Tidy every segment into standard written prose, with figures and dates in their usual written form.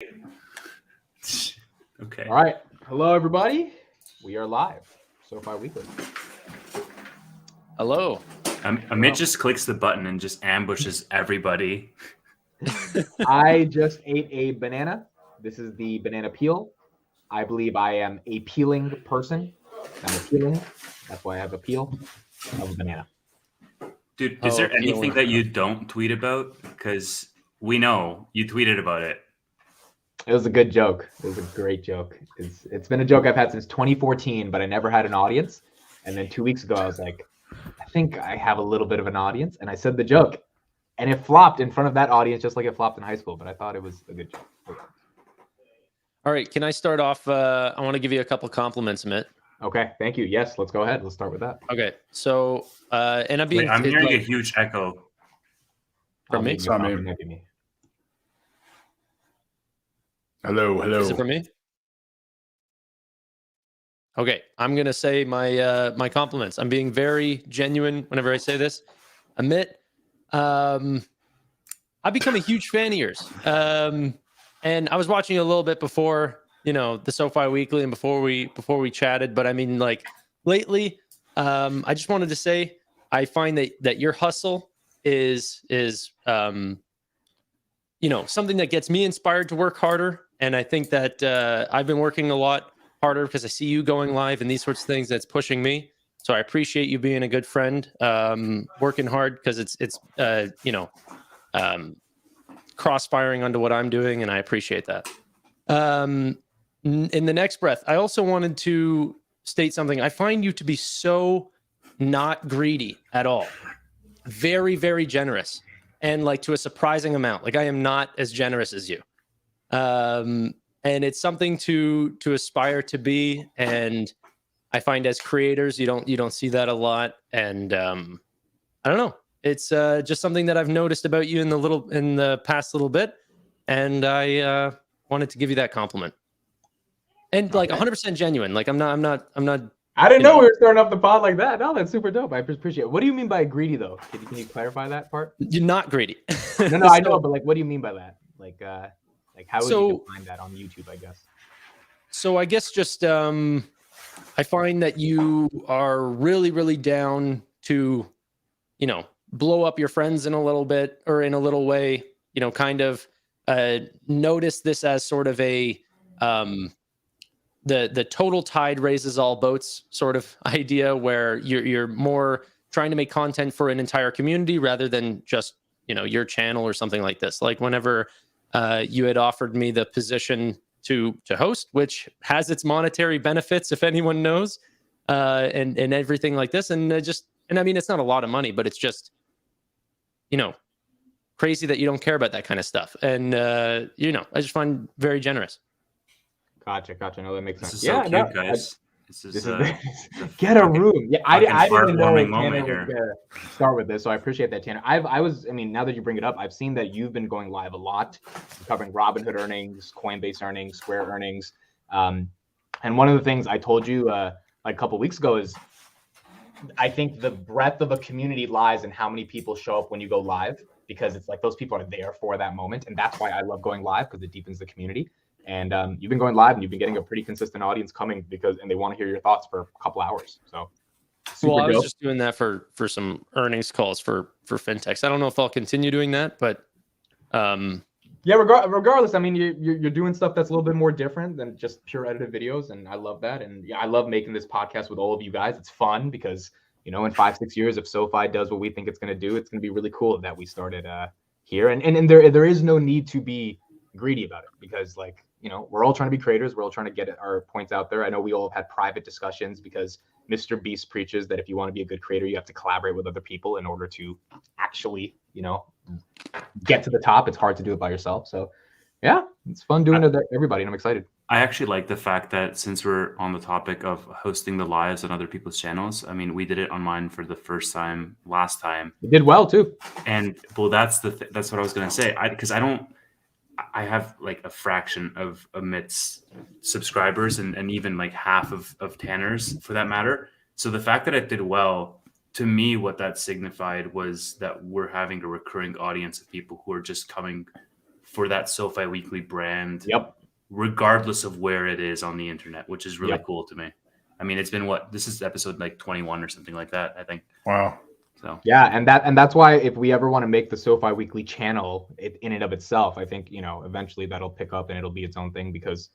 Okay. All right. Hello, everybody. We are live. SoFi Weekly. Hello. Amit just clicks the button and just ambushes everybody. I just ate a banana. This is the banana peel. I believe I am a peeling person. I'm appealing. That's why I have a peel of a banana. Dude, is there anything that you don't tweet about? Because we know you tweeted about it. It was a good joke. It was a great joke. It's been a joke I've had since 2014, but I never had an audience. And then 2 weeks ago, I was like, I think I have a little bit of an audience. And I said the joke. And it flopped in front of that audience just like it flopped in high school. But I thought it was a good joke. All right. Can I start off? I want to give you a couple compliments, Amit. Okay. Thank you. Yes. Let's go ahead. Let's start with that. Okay. So, and I'm hearing a huge echo. From me? It's not me. Hello. Is it for me? Okay, I'm gonna say my compliments. I'm being very genuine whenever I say this. Amit, I've become a huge fan of yours. And I was watching you a little bit before, the SoFi Weekly and before we chatted. But I mean, like lately, I just wanted to say I find that your hustle is something that gets me inspired to work harder. And I think that I've been working a lot harder because I see you going live and these sorts of things that's pushing me. So I appreciate you being a good friend, working hard because it's cross-firing onto what I'm doing, and I appreciate that. In the next breath, I also wanted to state something. I find you to be so not greedy at all. Very, very generous. And like to a surprising amount. Like I am not as generous as you. And it's something to aspire to be. And I find as creators, you don't see that a lot. And I don't know. It's just something that I've noticed about you in the past little bit. And I wanted to give you that compliment. And like 100% genuine. Like I'm not. I didn't know we were starting up the pod like that. No, that's super dope. I appreciate it. What do you mean by greedy, though? Can you clarify that part? You're not greedy. No, I know, but like, what do you mean by that? Like how would you define that on YouTube? I guess. So I guess just I find that you are really, really down to, blow up your friends in a little bit or in a little way. Kind of notice this as sort of a the total tide raises all boats sort of idea where you're more trying to make content for an entire community rather than just, your channel or something like this. Like whenever you had offered me the position to host, which has its monetary benefits, if anyone knows, and everything like this. And I mean, it's not a lot of money, but it's just, crazy that you don't care about that kind of stuff. And, I just find very generous. Gotcha. No, that makes sense. This is so cute, guys. This is get a room. Yeah, I didn't know Tanner was gonna start with this, so I appreciate that, Tanner. Now that you bring it up, I've seen that you've been going live a lot, covering Robinhood earnings, Coinbase earnings, Square earnings, and one of the things I told you like a couple weeks ago is I think the breadth of a community lies in how many people show up when you go live, because it's like those people are there for that moment, and that's why I love going live, because it deepens the community. And you've been going live and you've been getting a pretty consistent audience coming and they want to hear your thoughts for a couple hours. So, I was just doing that for some earnings calls for fintechs. I don't know if I'll continue doing that, but yeah, regardless, I mean, you're doing stuff that's a little bit more different than just pure edited videos, and I love that. And yeah, I love making this podcast with all of you guys. It's fun because in 5-6 years, if SoFi does what we think it's going to do, it's going to be really cool that we started here. And there is no need to be greedy about it, because we're all trying to be creators. We're all trying to get our points out there. I know we all have had private discussions because Mr. Beast preaches that if you want to be a good creator, you have to collaborate with other people in order to actually, get to the top. It's hard to do it by yourself. So yeah, it's fun doing it with everybody, and I'm excited. I actually like the fact that since we're on the topic of hosting the lives on other people's channels, I mean, we did it on mine for the first time last time. You did well too. And well, that's what I was going to say. I have like a fraction of Amit's subscribers and even like half of Tanner's for that matter. So the fact that it did well, to me, what that signified was that we're having a recurring audience of people who are just coming for that SoFi Weekly brand, Yep. regardless of where it is on the internet, which is really cool to me. I mean, it's been this is episode like 21 or something like that, I think. Wow. So yeah, and that's why if we ever want to make the SoFi Weekly channel in and of itself, I think, eventually that'll pick up and it'll be its own thing because,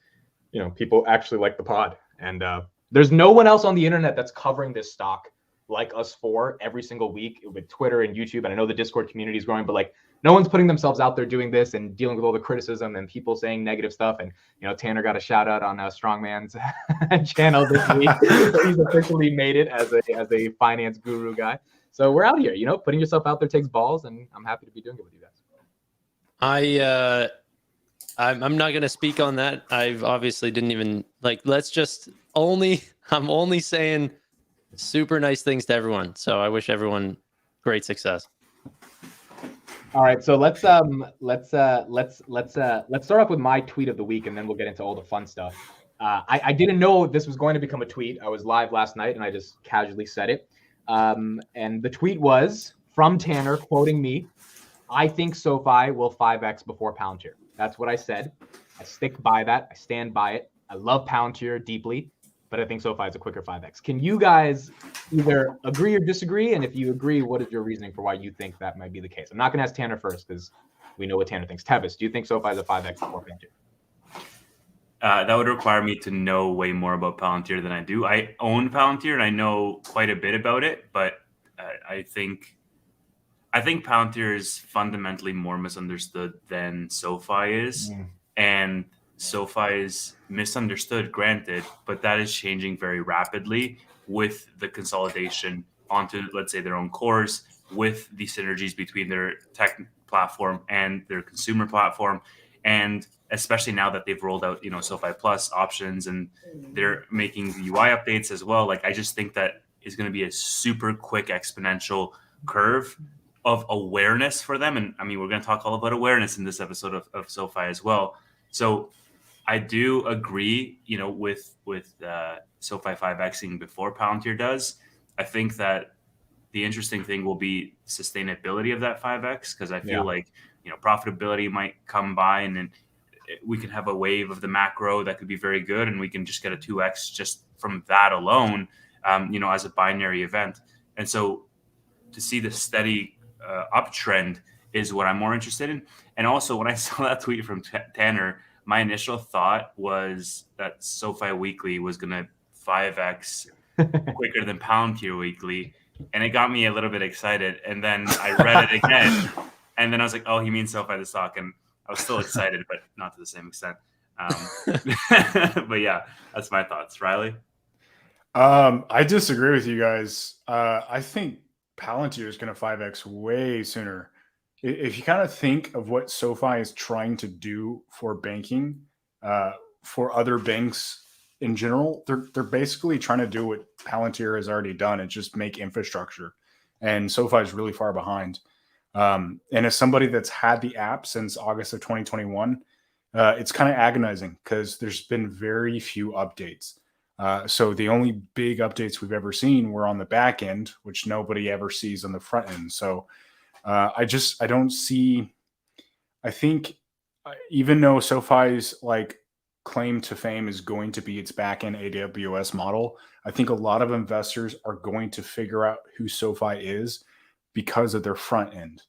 people actually like the pod. And there's no one else on the internet that's covering this stock like us four every single week with Twitter and YouTube. And I know the Discord community is growing, but like no one's putting themselves out there doing this and dealing with all the criticism and people saying negative stuff. And, Tanner got a shout out on Strongman's channel this week. He's officially made it as a finance guru guy. So we're out here, putting yourself out there takes balls, and I'm happy to be doing it with you guys. I'm not going to speak on that. I've obviously didn't even I'm only saying super nice things to everyone. So I wish everyone great success. All right, so let's start off with my tweet of the week, and then we'll get into all the fun stuff. I didn't know this was going to become a tweet. I was live last night, and I just casually said it. And the tweet was from Tannor, quoting me, "I think SoFi will 5x before Palantir." That's what I said. I stick by that. I stand by it. I love Palantir deeply, but I think SoFi is a quicker 5x. Can you guys either agree or disagree? And if you agree, what is your reasoning for why you think that might be the case? I'm not going to ask Tannor first because we know what Tannor thinks. Tevis, do you think SoFi is a 5x before Palantir? That would require me to know way more about Palantir than I do. I own Palantir and I know quite a bit about it, but I think Palantir is fundamentally more misunderstood than SoFi is. And SoFi is misunderstood, granted, but that is changing very rapidly with the consolidation onto, let's say, their own cores, with the synergies between their tech platform and their consumer platform. And especially now that they've rolled out, SoFi Plus options and they're making the UI updates as well. Like, I just think that is going to be a super quick exponential curve of awareness for them. And I mean, we're going to talk all about awareness in this episode of SoFi as well. So I do agree, with SoFi 5xing before Palantir does. I think that the interesting thing will be sustainability of that 5x, because I feel like, profitability might come by and then we can have a wave of the macro that could be very good, and we can just get a 2x just from that alone, as a binary event. And so to see the steady uptrend is what I'm more interested in. And also, when I saw that tweet from Tannor, my initial thought was that SoFi Weekly was going to 5x quicker than Palantir Weekly. And it got me a little bit excited. And then I read it again. And then I was like, oh, he means SoFi the stock. And I was still excited, but not to the same extent. But yeah, that's my thoughts. Riley? I disagree with you guys. I think Palantir is going to 5x way sooner. If you kind of think of what SoFi is trying to do for banking, for other banks in general, they're basically trying to do what Palantir has already done and just make infrastructure. And SoFi is really far behind. And as somebody that's had the app since August of 2021, it's kind of agonizing because there's been very few updates. So the only big updates we've ever seen were on the back end, which nobody ever sees on the front end. So I don't see, I think even though SoFi's claim to fame is going to be its back end AWS model, I think a lot of investors are going to figure out who SoFi is because of their front end.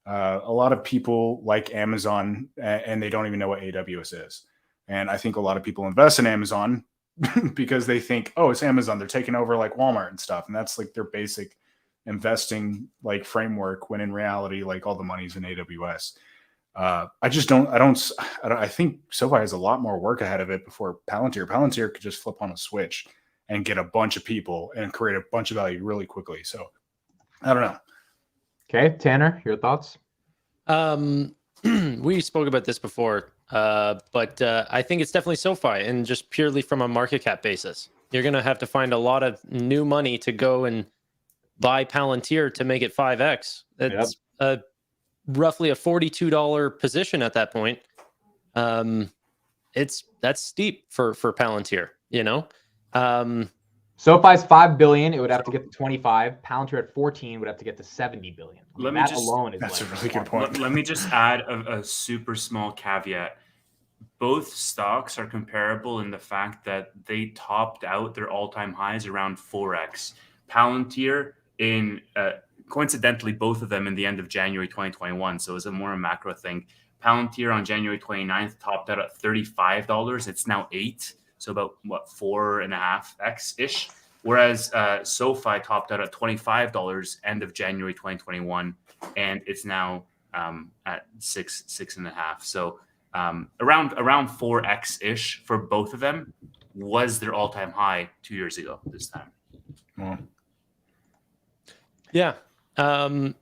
A lot of people like Amazon and they don't even know what AWS is. And I think a lot of people invest in Amazon because they think, oh, it's Amazon. They're taking over like Walmart and stuff. And that's their basic investing framework, when in reality, all the money's in AWS. I think SoFi has a lot more work ahead of it before Palantir. Palantir could just flip on a switch and get a bunch of people and create a bunch of value really quickly. So I don't know. Okay, Tannor, your thoughts? We spoke about this before, but I think it's definitely SoFi, and just purely from a market cap basis. You're going to have to find a lot of new money to go and buy Palantir to make it 5x. It's roughly a $42 position at that point. That's steep for Palantir, SoFi's 5 billion, it would have to get to 25. Palantir at 14 would have to get to 70 billion. I mean, that alone is that's like a really good point. Let me just add a super small caveat. Both stocks are comparable in the fact that they topped out their all-time highs around 4x. Palantir in coincidentally, both of them in the end of January 2021. So it's a more macro thing. Palantir on January 29th topped out at $35. It's now $8. So about 4.5x ish. Whereas SoFi topped out at $25 end of January 2021, and it's now at 6.5. So around 4x ish for both of them was their all-time high 2 years ago this time. Well. Yeah. And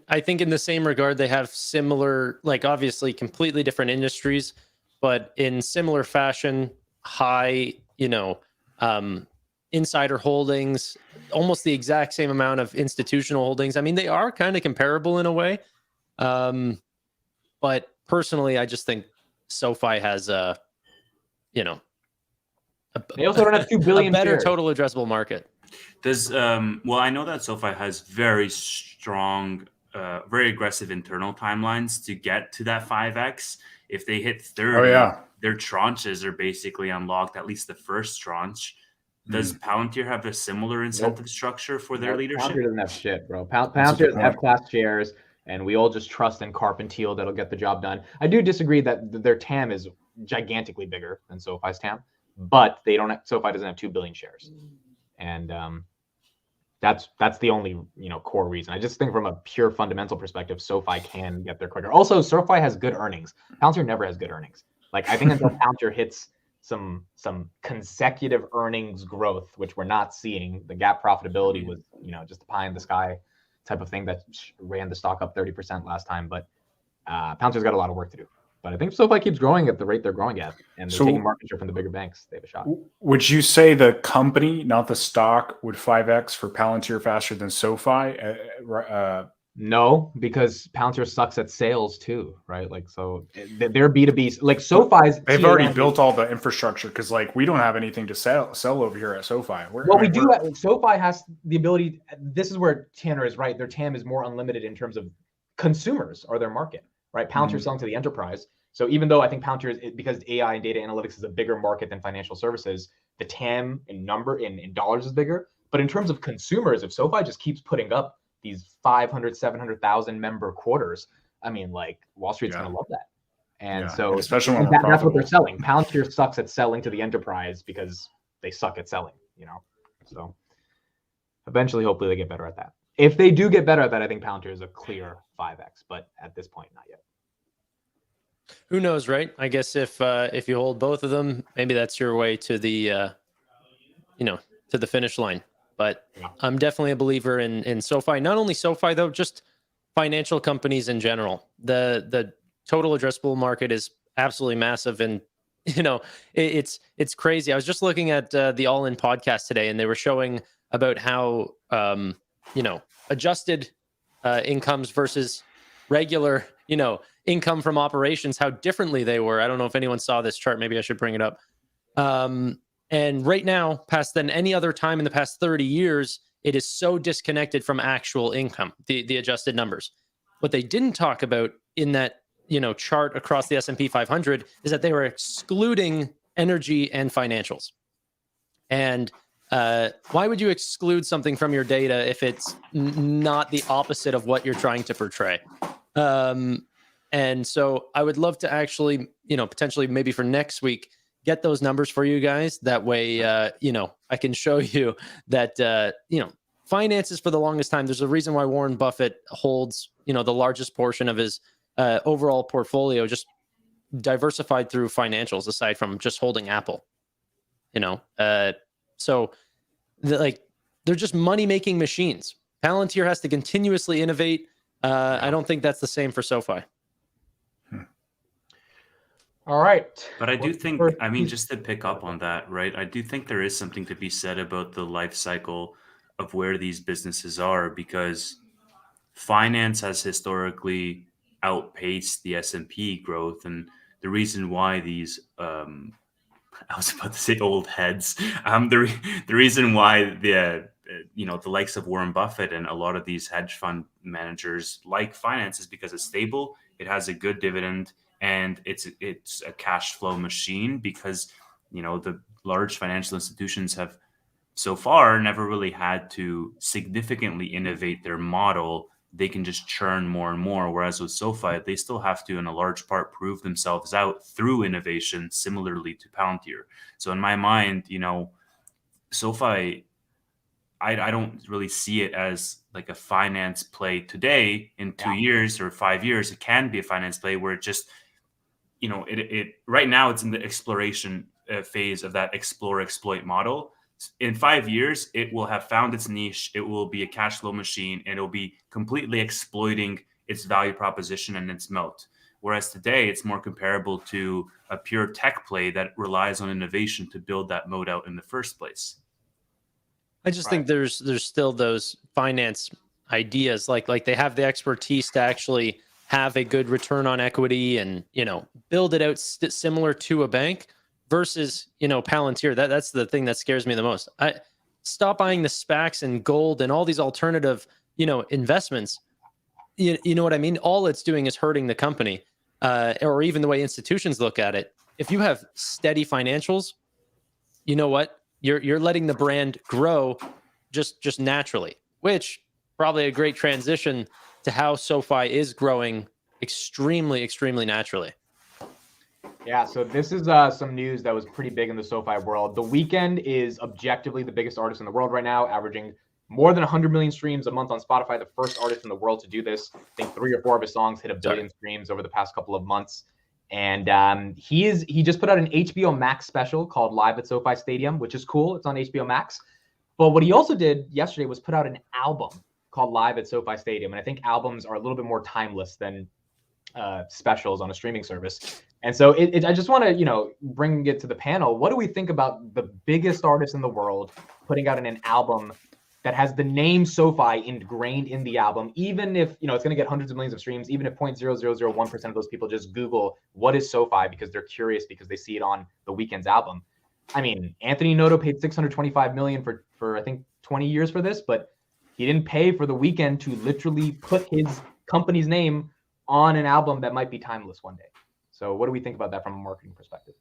I think in the same regard, they have similar, like obviously completely different industries, but in similar fashion, high, insider holdings, almost the exact same amount of institutional holdings. I mean, they are kind of comparable in a way. But personally, I just think SoFi has they also don't have 2 billion a better shares. Total addressable market. Does well, I know that SoFi has very strong, very aggressive internal timelines to get to that 5x. If they hit 30, their tranches are basically unlocked, at least the first tranche. Does Palantir have a similar incentive structure for their leadership? Palantir doesn't have shit, bro. Palantir has F-class shares, and we all just trust in Carpentier that'll get the job done. I do disagree that their TAM is gigantically bigger than SoFi's TAM, but SoFi doesn't have 2 billion shares. And that's the only core reason. I just think from a pure fundamental perspective, SoFi can get there quicker. Also, SoFi has good earnings. Palantir never has good earnings. Like I think until Palantir hits some consecutive earnings growth, which we're not seeing, the gap profitability was just a pie in the sky type of thing that ran the stock up 30% last time. But Palantir's got a lot of work to do. But I think SoFi keeps growing at the rate they're growing at, and they're taking market share from the bigger banks. They have a shot. Would you say the company, not the stock, would 5x for Palantir faster than SoFi? No, because Palantir sucks at sales too, right? Like, so they're B2B. Like SoFi's, they've already built all the infrastructure because, like, we don't have anything to sell over here at SoFi. We do. SoFi has the ability. This is where Tannor is right. Their TAM is more unlimited in terms of consumers are their market, right? Palantir selling to the enterprise. So even though I think Palantir is, because AI and data analytics is a bigger market than financial services, the TAM in dollars is bigger. But in terms of consumers, if SoFi just keeps putting up these 500, 700,000 member quarters, I mean, like Wall Street's going to love that. And so especially when that's what they're selling. Palantir sucks at selling to the enterprise because they suck at selling, So eventually, hopefully they get better at that. If they do get better at that, I think Palantir is a clear 5x, but at this point, not yet. Who knows, right? I guess if you hold both of them, maybe that's your way to the to the finish line. But I'm definitely a believer in SoFi. Not only SoFi though, just financial companies in general. The total addressable market is absolutely massive, and it's crazy. I was just looking at the All In podcast today, and they were showing about how adjusted incomes versus regular income from operations, how differently they were. I don't know if anyone saw this chart. Maybe I should bring it up. And right now, past than any other time in the past 30 years, it is so disconnected from actual income, the adjusted numbers. What they didn't talk about in that chart across the S&P 500 is that they were excluding energy and financials. And why would you exclude something from your data if it's not the opposite of what you're trying to portray? And so I would love to actually, potentially maybe for next week, get those numbers for you guys. That way, I can show you that, finances for the longest time. There's a reason why Warren Buffett holds, the largest portion of his overall portfolio, just diversified through financials, aside from just holding Apple, so they're just money-making machines. Palantir has to continuously innovate. I don't think that's the same for SoFi. All right. But I do think, just to pick up on that, right? I do think there is something to be said about the life cycle of where these businesses are, because finance has historically outpaced the S&P growth. And the reason why these I was about to say old heads. The reason why the likes of Warren Buffett and a lot of these hedge fund managers like finance is because it's stable, it has a good dividend, and it's a cash flow machine. Because the large financial institutions have so far never really had to significantly innovate their model. They can just churn more and more. Whereas with SoFi, they still have to, in a large part, prove themselves out through innovation, similarly to Palantir. So in my mind, SoFi, I don't really see it as like a finance play today. In 2 years or 5 years, it can be a finance play where it just, it right now it's in the exploration phase of that explore exploit model. In 5 years, it will have found its niche. It will be a cash flow machine, and it'll be completely exploiting its value proposition and its moat. Whereas today, it's more comparable to a pure tech play that relies on innovation to build that moat out in the first place. I just think there's still those finance ideas, like they have the expertise to actually have a good return on equity and build it out similar to a bank. Versus, Palantir. That's the thing that scares me the most. I stop buying the SPACs and gold and all these alternative, investments. You know what I mean? All it's doing is hurting the company, or even the way institutions look at it. If you have steady financials, you know what? You're letting the brand grow just naturally, which probably a great transition to how SoFi is growing extremely, extremely naturally. Yeah, so this is some news that was pretty big in the SoFi world. The Weeknd is objectively the biggest artist in the world right now, averaging more than 100 million streams a month on Spotify, the first artist in the world to do this. I think 3 or 4 of his songs hit 1 billion streams over the past couple of months. And he just put out an HBO Max special called Live at SoFi Stadium, which is cool. It's on HBO Max. But what he also did yesterday was put out an album called Live at SoFi Stadium. And I think albums are a little bit more timeless than specials on a streaming service. And so I just want to, bring it to the panel. What do we think about the biggest artist in the world putting out an album that has the name SoFi ingrained in the album, even if, it's going to get hundreds of millions of streams, even if 0.0001% of those people just Google what is SoFi because they're curious because they see it on the Weeknd's album. I mean, Anthony Noto paid $625 million for I think 20 years for this, but he didn't pay for the Weeknd to literally put his company's name on an album that might be timeless one day. So what do we think about that from a marketing perspective?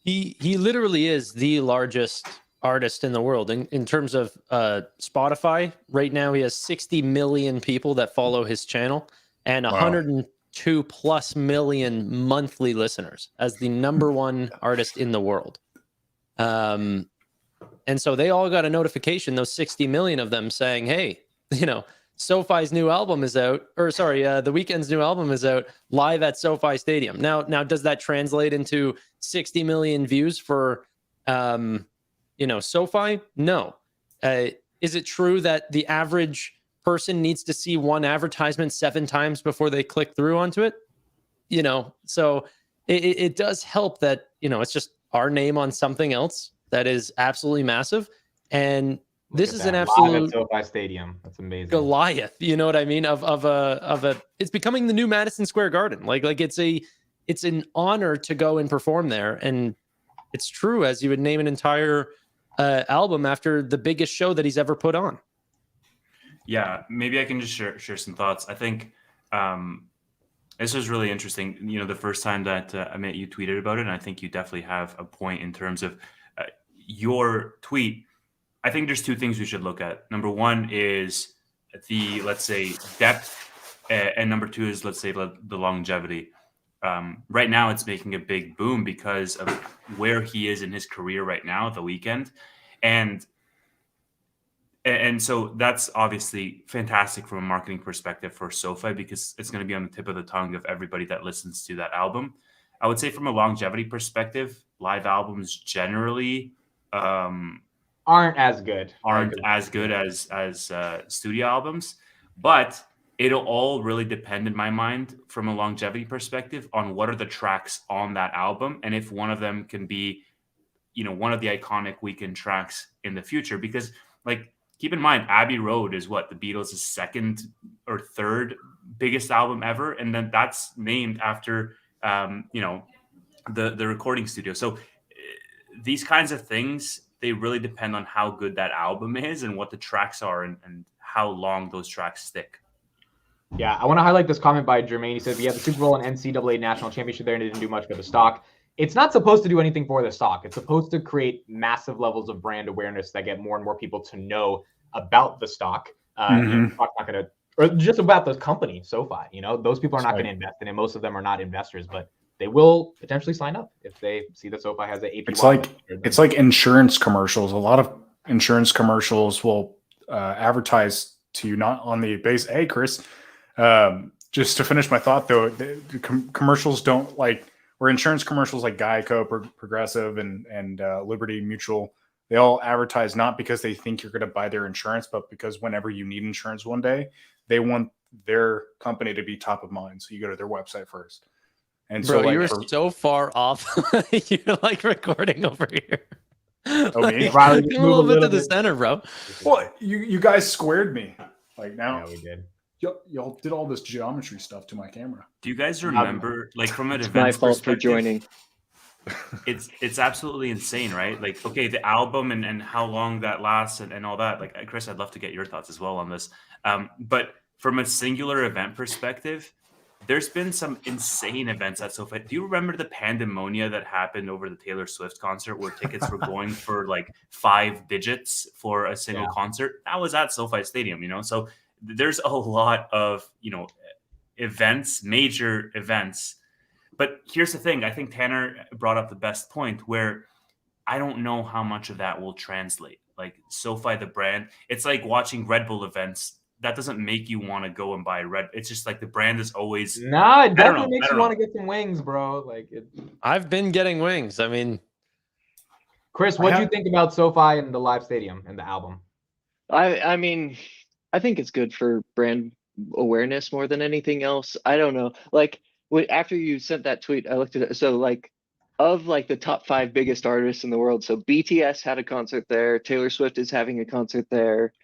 He literally is the largest artist in the world in terms of Spotify. Right now, he has 60 million people that follow his channel and 102 plus million monthly listeners as the number one artist in the world. And so they all got a notification, those 60 million of them saying, hey, SoFi's new album is out, the Weeknd's new album is out live at SoFi Stadium. Now, does that translate into 60 million views for, SoFi? No. Is it true that the average person needs to see one advertisement 7 times before they click through onto it? So it does help that, it's just our name on something else that is absolutely massive. And this is an absolute SoFi Stadium. That's amazing. Goliath, you know what I mean? Of a it's becoming the new Madison Square Garden. Like it's an honor to go and perform there. And it's true, as you would name an entire album after the biggest show that he's ever put on. Yeah, maybe I can just share some thoughts. I think this was really interesting. The first time that I met you tweeted about it, and I think you definitely have a point in terms of your tweet. I think there's 2 things we should look at. Number 1 is the, let's say, depth, and number 2 is, let's say, the longevity. Right now, it's making a big boom because of where he is in his career right now, the Weeknd, and so that's obviously fantastic from a marketing perspective for SoFi because it's going to be on the tip of the tongue of everybody that listens to that album. I would say from a longevity perspective, live albums generally aren't as good as studio albums, but it'll all really depend in my mind from a longevity perspective on what are the tracks on that album and if one of them can be one of the iconic Weeknd tracks in the future. Because keep in mind, Abbey Road is what the Beatles' 2nd or 3rd biggest album ever, and then that's named after the recording studio. So these kinds of things, they really depend on how good that album is and what the tracks are and how long those tracks stick. Yeah, I want to highlight this comment by Jermaine. He said, we had the Super Bowl and NCAA national championship there and it didn't do much for the stock. It's not supposed to do anything for the stock. It's supposed to create massive levels of brand awareness that get more and more people to know about the stock. The stock's not going to, or just about the company, SoFi. You know, those people are not going to invest in it. Most of them are not investors, but they will potentially sign up if they see that SoFi has an APY. It's like insurance commercials. A lot of insurance commercials will advertise to you not on the base. Hey, Chris, just to finish my thought though, the commercials don't like, where insurance commercials like Geico, Progressive, and Liberty Mutual, they all advertise not because they think you're going to buy their insurance, but because whenever you need insurance one day, they want their company to be top of mind. So you go to their website first. And bro, so like you're so far off. You're like recording over here. Oh, me? Like, Riley, a little bit to the center, bro. Well, you guys squared me. Like now, Yeah, we did. Y'all did all this geometry stuff to my camera. Do you guys remember, like, from an It's events my fault for perspective, joining. It's absolutely insane, right? Like, okay, the album and how long that lasts and all that. Like, Chris, I'd love to get your thoughts as well on this. But from a singular event perspective, there's been some insane events at SoFi. Do you remember the pandemonia that happened over the Taylor Swift concert where tickets were going for like 5 digits for a single concert? That was at SoFi Stadium, you know? So there's a lot of, you know, events, major events. But here's the thing. I think Tannor brought up the best point where I don't know how much of that will translate. Like SoFi, the brand, it's like watching Red Bull events. That doesn't make you want to go and buy Red. It's just like the brand is always. Nah, it definitely makes you want to get some wings, bro. Like I've been getting wings. I mean, Chris, what do you think about SoFi and the live stadium and the album? I mean, I think it's good for brand awareness more than anything else. I don't know. Like after you sent that tweet, I looked at it. So like of like the top 5 biggest artists in the world. So BTS had a concert there. Taylor Swift is having a concert there.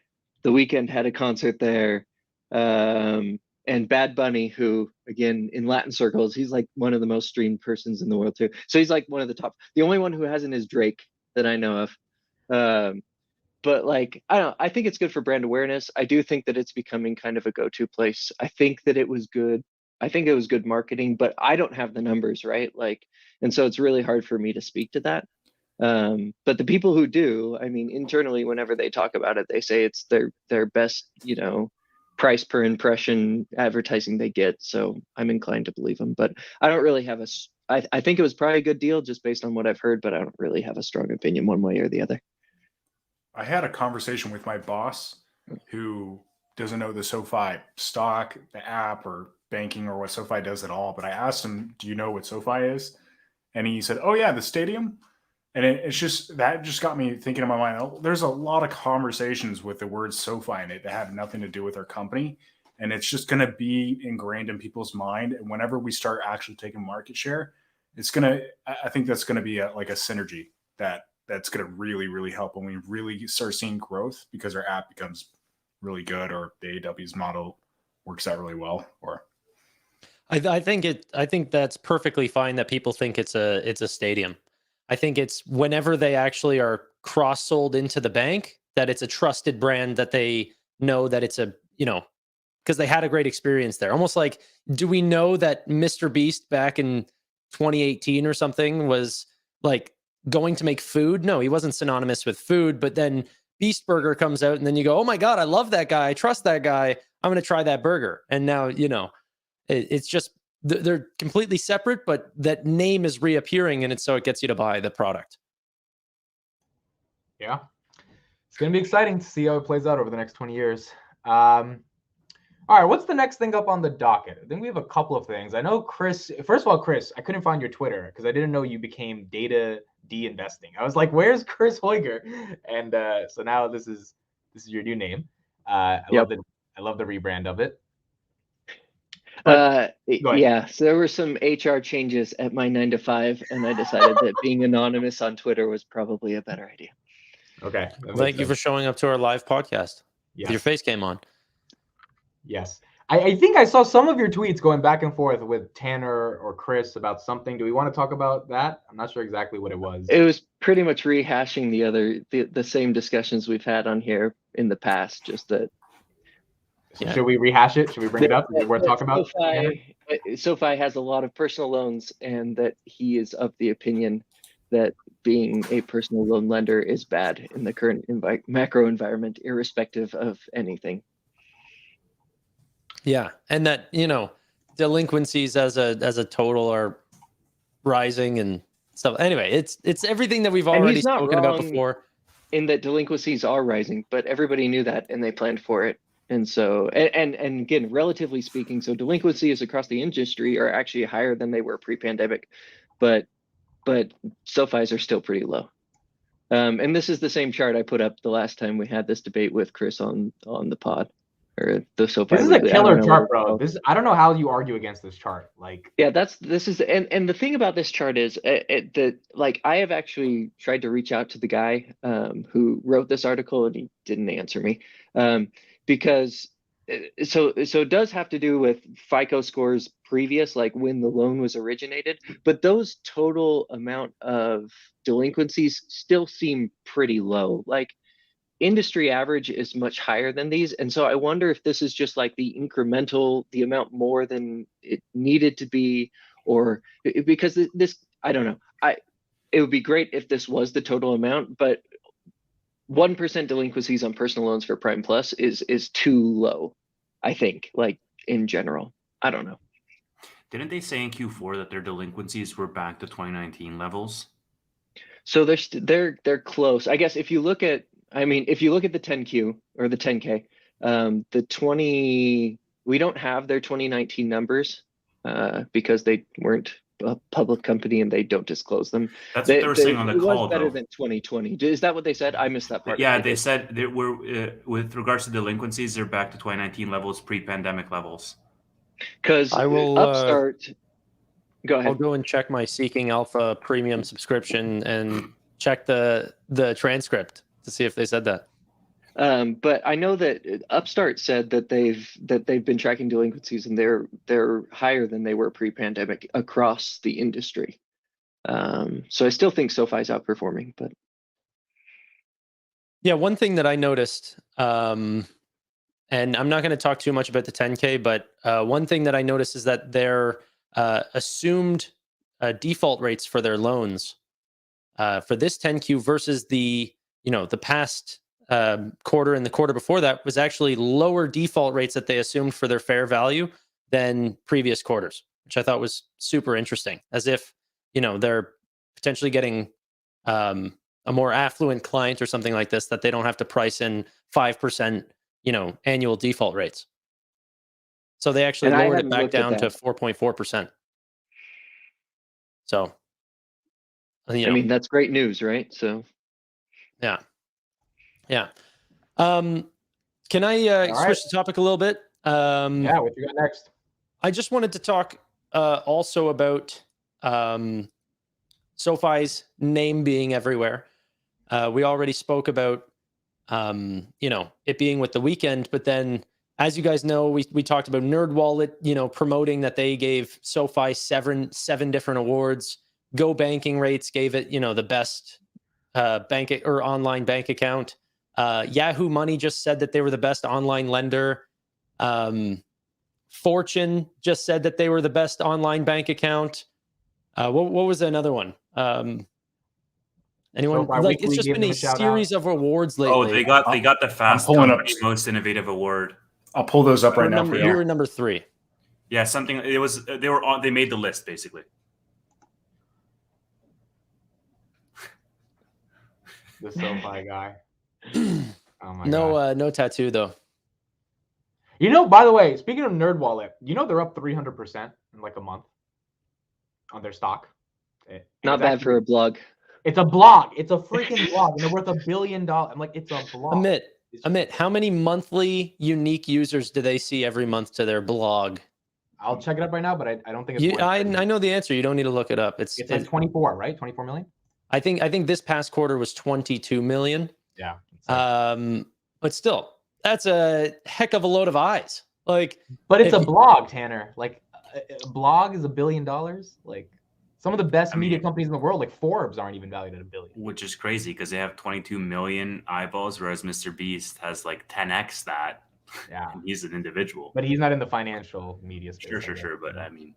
The Weeknd had a concert there. And Bad Bunny, who again in Latin circles, he's like one of the most streamed persons in the world too. So he's like one of the top. The only one who hasn't is Drake that I know of. But like, I don't know, I think it's good for brand awareness. I do think that it's becoming kind of a go-to place. I think that it was good. I think it was good marketing, but I don't have the numbers, right? Like, and so it's really hard for me to speak to that. But the people who do, I mean, internally, whenever they talk about it, they say it's their best, you know, price per impression advertising they get. So I'm inclined to believe them, but I don't really have I think it was probably a good deal just based on what I've heard, but I don't really have a strong opinion one way or the other. I had a conversation with my boss who doesn't know the SoFi stock, the app, or banking, or what SoFi does at all. But I asked him, do you know what SoFi is? And he said, oh, yeah, the stadium. And it's just, that just got me thinking in my mind, oh, there's a lot of conversations with the word SoFi in it that have nothing to do with our company. And it's just going to be ingrained in people's mind. And whenever we start actually taking market share, I think that's going to be like a synergy that's going to really, really help when we really start seeing growth because our app becomes really good or the AW's model works out really well. Or I think that's perfectly fine that people think it's a stadium. I think it's whenever they actually are cross-sold into the bank that it's a trusted brand that they know that it's a, you know, because they had a great experience there. Almost like, do we know that Mr. Beast back in 2018 or something was like going to make food? No, he wasn't synonymous with food, but then Beast Burger comes out and then you go, oh my God, I love that guy. I trust that guy. I'm going to try that burger. And now, you know, it's just, they're completely separate, but that name is reappearing and so it gets you to buy the product. Yeah. It's going to be exciting to see how it plays out over the next 20 years. All right, what's the next thing up on the docket? I think we have a couple of things. I know Chris, first of all, Chris, I couldn't find your Twitter because I didn't know you became Data De-Investing. I was like, where's Chris Hoiger? And so now this is your new name. I love the rebrand of it. Yeah, so there were some HR changes at my 9-to-5, and I decided that being anonymous on Twitter was probably a better idea. Okay. Thank you for showing up to our live podcast. Yes. Your face came on. Yes. I think I saw some of your tweets going back and forth with Tannor or Chris about something. Do we want to talk about that? I'm not sure exactly what it was. It was pretty much rehashing the same discussions we've had on here in the past, just that. So should we rehash it? Should we bring it up? Is it worth talking about? SoFi has a lot of personal loans, and that he is of the opinion that being a personal loan lender is bad in the current macro environment, irrespective of anything. Yeah, and that delinquencies as a total are rising and stuff. Anyway, it's everything that we've already spoken about before. In that delinquencies are rising, but everybody knew that and they planned for it. And so, and again, relatively speaking, so delinquencies across the industry are actually higher than they were pre-pandemic, but SoFi's are still pretty low. And this is the same chart I put up the last time we had this debate with Chris on the pod. Or the SoFi. This is a killer chart, bro. I don't know how you argue against this chart. Like, yeah, and the thing about this chart is that like I have actually tried to reach out to the guy who wrote this article, and he didn't answer me because so it does have to do with FICO scores previous, like when the loan was originated, but those total amount of delinquencies still seem pretty low. Like, industry average is much higher than these, and so I wonder if this is just like the amount more than it needed to be, or because this, I don't know. It would be great if this was the total amount, but 1% delinquencies on personal loans for Prime Plus is too low, I think. Like, in general, I don't know. Didn't they say in Q4 that their delinquencies were back to 2019 levels? So they're close. I guess if you look at the 10Q or the 10K, we don't have their 2019 numbers because they weren't a public company and they don't disclose them. That's what they were saying on the call. It was better than 2020. Is that what they said? I missed that part. Yeah, they said they were with regards to delinquencies, they're back to 2019 levels, pre-pandemic levels. Because I will Upstart. Go ahead. I'll go and check my Seeking Alpha premium subscription and check the transcript to see if they said that. But I know that Upstart said that they've been tracking delinquencies and they're higher than they were pre-pandemic across the industry. So I still think SoFi's outperforming, but yeah, one thing that I noticed, and I'm not going to talk too much about the 10K, but one thing that I noticed is that their assumed default rates for their loans for this 10Q versus the past quarter and the quarter before that was actually lower default rates that they assumed for their fair value than previous quarters, which I thought was super interesting, as if they're potentially getting a more affluent client or something like this, that they don't have to price in 5% annual default rates. So they actually lowered it back down to 4.4%. So I mean, that's great news, right? So yeah. Can I switch the topic a little bit? Yeah, what you got next? I just wanted to talk also about SoFi's name being everywhere. We already spoke about it being with the weekend, but then, as you guys know, we talked about NerdWallet, promoting that they gave SoFi seven different awards. Go Banking Rates gave it, the best bank or online bank account. Yahoo Money just said that they were the best online lender. Fortune just said that they were the best online bank account. What was another one? Anyone? Like, it's just been a series of awards lately. Oh, they got the Fast Company Most Innovative Award. I'll pull those up right now for you. You were number 3. Yeah, something. It was. They made the list basically. The SoFi guy. Oh my God. No tattoo though. By the way, speaking of NerdWallet, they're up 300% in like a month on their stock. Not bad for a blog. It's a blog. It's a freaking blog, and they're worth $1 billion. I'm like, it's a blog. Amit, how many monthly unique users do they see every month to their blog? I'll check it up right now, but I don't think it's. I know the answer. You don't need to look it up. It's like 24, right? 24 million. I think this past quarter was 22 million. Yeah. But still, that's a heck of a load of eyes. Like, But it's if a blog, Tanner. Like a blog is $1 billion. Like some of the best media companies in the world, like Forbes, aren't even valued at $1 billion. Which is crazy because they have 22 million eyeballs, whereas Mr. Beast has like 10x that. Yeah, and he's an individual. but he's not in the financial media space. Sure. But I mean,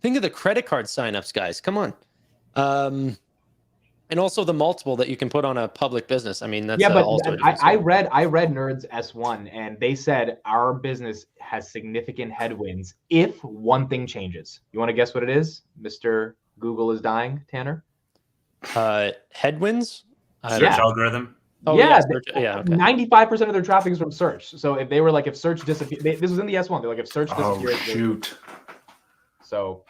think of the credit card signups, guys. Come on. And also the multiple that you can put on a public business. I mean, that's yeah, but also I read Nerds S1, and they said our business has significant headwinds if one thing changes. You want to guess what it is? Mr. Google is dying, Tanner. Headwinds. Search algorithm. Oh, yeah, okay. 95% of their traffic is from search. So if they were like, if search disappeared, this was in the S1. They're like, if search disappeared. Oh shoot. So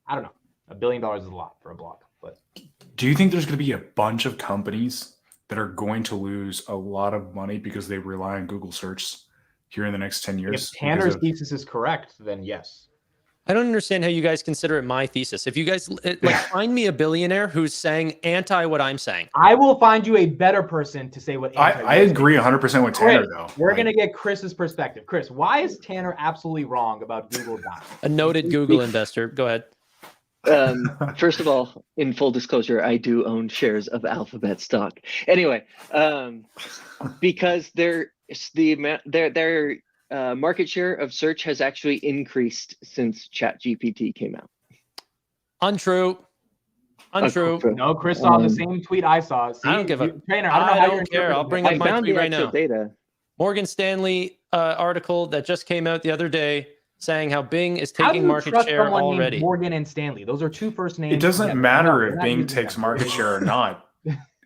I don't know. $1 billion is a lot for a blog, but. Do you think there's going to be a bunch of companies that are going to lose a lot of money because they rely on Google search here in the next 10 years? If Tanner's thesis is correct, then yes. I don't understand how you guys consider it my thesis. If you guys like find me a billionaire who's saying anti what I'm saying, I will find you a better person to say what. I agree 100% with Tanner, though. We're going to get Chris's perspective. Chris, why is Tanner absolutely wrong about Google dying? A noted Google investor. Go ahead. First of all, in full disclosure, I do own shares of Alphabet stock. Anyway, because their market share of search has actually increased since Chat GPT came out. Untrue. No, Chris saw the same tweet I saw. See, I don't give a. Tanner, I don't care. I'll bring up my tweet right now. Data. Morgan Stanley article that just came out the other day saying how Bing is taking market share already. Morgan and Stanley. Those are two first names. It doesn't matter if Bing takes market share or not.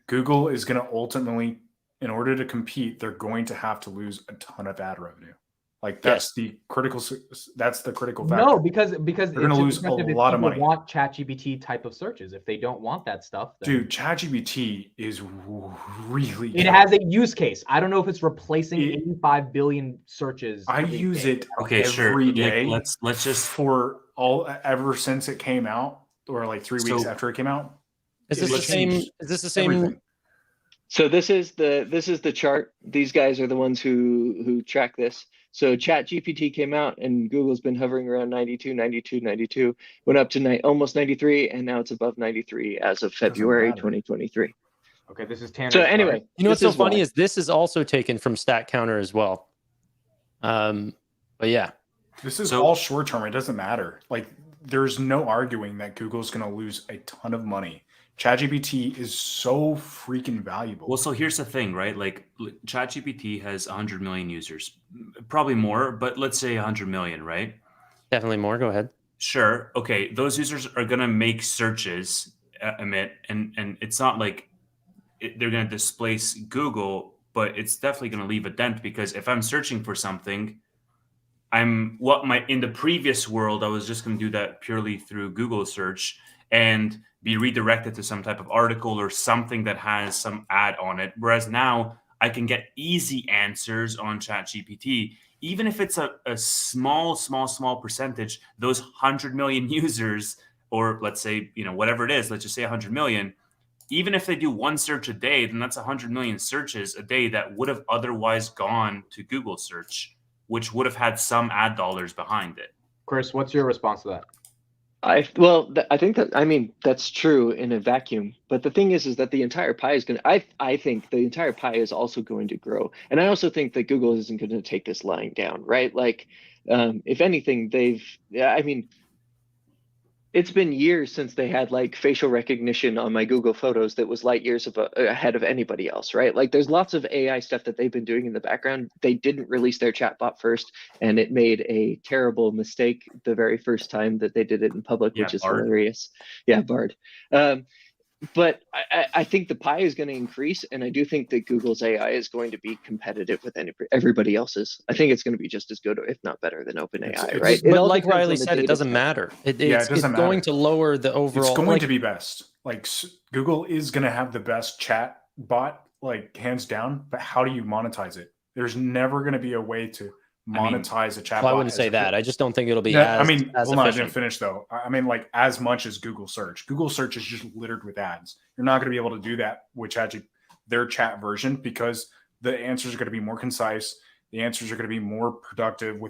Google is going to ultimately, in order to compete, they're going to have to lose a ton of ad revenue. Like that's the critical. That's the critical factor. No, because they're going to lose a lot of money. Want Chat GPT type of searches. If they don't want that stuff, then... dude, Chat GPT is really. It has a use case. I don't know if it's replacing 85 billion searches. I use it every day. Like, let's just for ever since it came out, or like 3 weeks after it came out. Is this the same? Is this the same? Everything. So this is the chart. These guys are the ones who track this. So Chat GPT came out and Google's been hovering around 92, went up to almost 93, and now it's above 93 as of February 2023. Okay, this is Tanner. So anyway, you know what's so funny is this is also taken from Stat Counter as well. But yeah, this is all short term. It doesn't matter. Like there's no arguing that Google's going to lose a ton of money. ChatGPT is so freaking valuable. Well, so here's the thing, right? Like ChatGPT has 100 million users, probably more, but let's say 100 million, right? Definitely more. Go ahead. Sure. Okay. Those users are going to make searches, Amit, and it's not like they're going to displace Google, but it's definitely going to leave a dent because if I'm searching for something, in the previous world, I was just going to do that purely through Google search and be redirected to some type of article or something that has some ad on it. Whereas now I can get easy answers on ChatGPT, even if it's a small percentage, those 100 million users, or let's say, whatever it is, let's just say 100 million, even if they do one search a day, then that's 100 million searches a day that would have otherwise gone to Google search, which would have had some ad dollars behind it. Chris, what's your response to that? I think that's true in a vacuum, but the thing is that the entire pie is going to, I think the entire pie is also going to grow. And I also think that Google isn't going to take this lying down, right? Like, if anything, it's been years since they had like facial recognition on my Google Photos that was light years ahead of anybody else, right? Like there's lots of AI stuff that they've been doing in the background. They didn't release their chatbot first, and it made a terrible mistake the very first time that they did it in public, which is Bard. Hilarious. Yeah, Bard. But I think the pie is going to increase, and I do think that Google's AI is going to be competitive with everybody else's. I think it's going to be just as good, if not better, than OpenAI, right? But like Riley said, it doesn't matter. It's going to lower the overall. It's going to be best. Like Google is going to have the best chat bot, like hands down. But how do you monetize it? There's never going to be a way to monetize a chat bot. I wouldn't say that. I just don't think it'll be as hold on, I didn't finish though. I mean, like as much as Google search. Google search is just littered with ads. You're not going to be able to do that with their chat version because the answers are going to be more concise. The answers are going to be more productive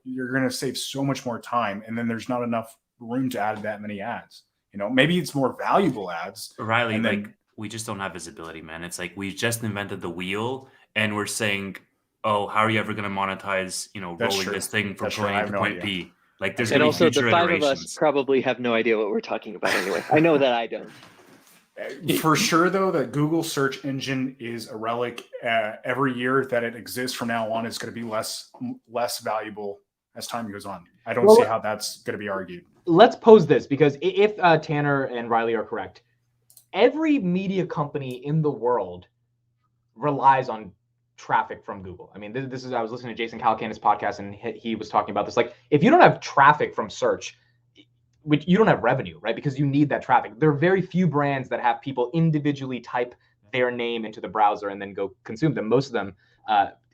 you're going to save so much more time. And then there's not enough room to add that many ads. Maybe it's more valuable ads. Riley, and then, like we just don't have visibility, man. It's like we just invented the wheel and we're saying, oh, how are you ever going to monetize, rolling this thing from point A to point B? Like there's going to be also future the five of us iterations. probably have no idea what we're talking about anyway. I know that I don't. For sure, though, that Google search engine is a relic. Every year that it exists from now on, it's going to be less valuable as time goes on. I don't see how that's going to be argued. Let's pose this, because if Tannor and Riley are correct, every media company in the world relies on traffic from Google. I mean, this is, I was listening to Jason Calacanis' podcast and he was talking about this. Like, if you don't have traffic from search, you don't have revenue, right? Because you need that traffic. There are very few brands that have people individually type their name into the browser and then go consume them. Most of them,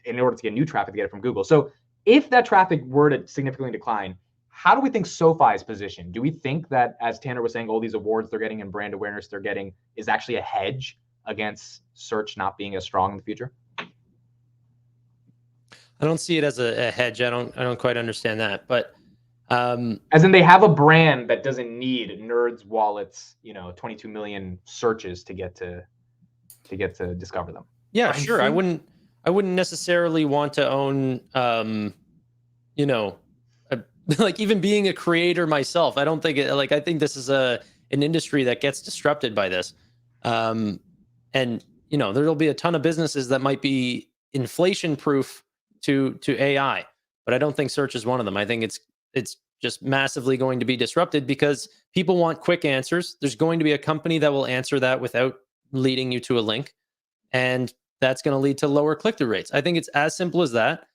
in order to get new traffic, to get it from Google. So if that traffic were to significantly decline, how do we think SoFi is positioned? Do we think that, as Tannor was saying, all these awards they're getting and brand awareness they're getting is actually a hedge against search not being as strong in the future? I don't see it as a hedge. I don't quite understand that, but as in, they have a brand that doesn't need NerdWallet's 22 million searches to get to discover them. Yeah, sure. I wouldn't necessarily want to own like, even being a creator myself. I don't think I think this is an industry that gets disrupted by this. And there'll be a ton of businesses that might be inflation proof to AI, but I don't think search is one of them. I think it's just massively going to be disrupted because people want quick answers. There's going to be a company that will answer that without leading you to a link, and that's going to lead to lower click-through rates. I think it's as simple as that.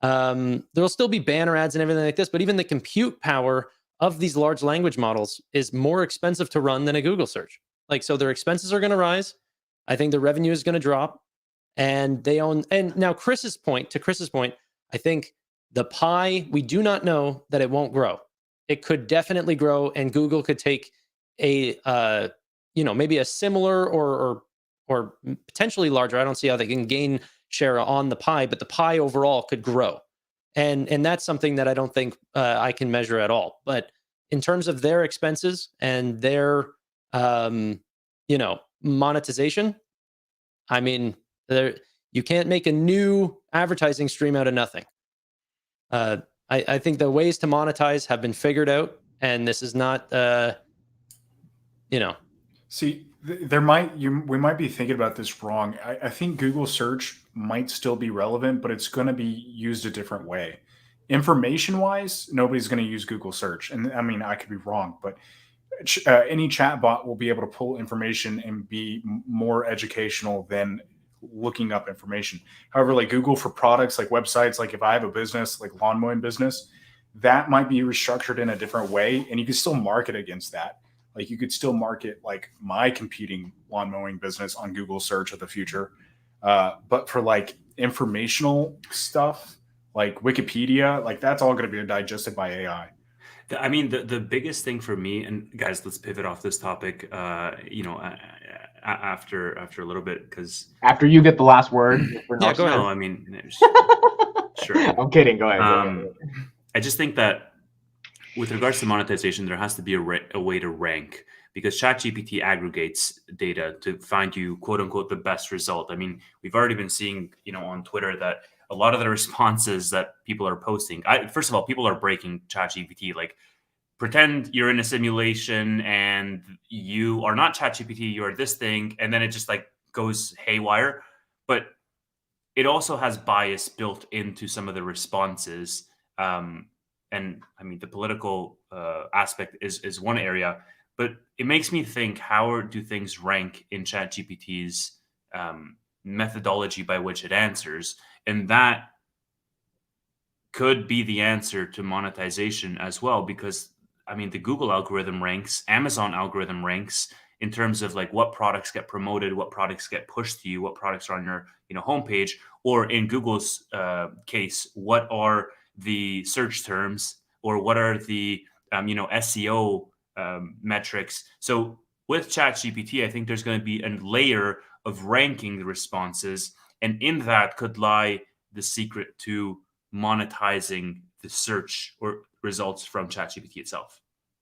There'll still be banner ads and everything like this, but even the compute power of these large language models is more expensive to run than a Google search. So their expenses are going to rise. I think the revenue is going to drop, and now to Chris's point, I think the pie, we do not know that it won't grow. It could definitely grow, and Google could take a, maybe a similar or potentially larger. I don't see how they can gain share on the pie, but the pie overall could grow. And that's something that I don't think I can measure at all. But in terms of their expenses and their, monetization, I mean, you can't make a new advertising stream out of nothing. I think the ways to monetize have been figured out, and this is not, See, we might be thinking about this wrong. I think Google search might still be relevant, but it's going to be used a different way. Information-wise, nobody's going to use Google search. And I mean, I could be wrong, but any chatbot will be able to pull information and be more educational than looking up information. However, like Google for products, like websites, like if I have a business, like lawn mowing business, that might be restructured in a different way. And you can still market against that. Like you could still market like my competing lawn mowing business on Google search of the future. But for like informational stuff, like Wikipedia, like that's all going to be digested by AI. I mean, the biggest thing for me, and guys, let's pivot off this topic, after a little bit, because after you get the last word. Yeah, go ahead. No, I mean, sure. I'm kidding. Go ahead. I just think that with regards to monetization, there has to be a way to rank, because Chat GPT aggregates data to find you, quote unquote, the best result. I mean, we've already been seeing, on Twitter that a lot of the responses that people are posting, first of all, people are breaking Chat GPT. Like, pretend you're in a simulation and you are not Chat GPT, you are this thing, and then it just like goes haywire. But it also has bias built into some of the responses. And I mean, the political aspect is one area, but it makes me think, how do things rank in Chat GPT's methodology by which it answers? And that could be the answer to monetization as well, because I mean, the Google algorithm ranks, Amazon algorithm ranks in terms of like what products get promoted, what products get pushed to you, what products are on your homepage, or in Google's case, what are the search terms, or what are the SEO metrics. So with ChatGPT, I think there's going to be a layer of ranking the responses, and in that could lie the secret to monetizing the search or results from Chat GPT itself.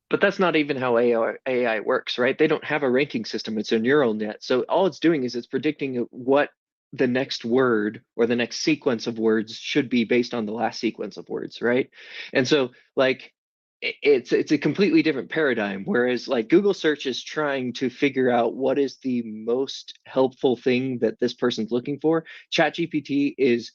But that's not even how AI works, right? They don't have a ranking system. It's a neural net. So all it's doing is it's predicting what the next word or the next sequence of words should be based on the last sequence of words, right? And so like it's a completely different paradigm. Whereas like Google search is trying to figure out what is the most helpful thing that this person's looking for. Chat GPT is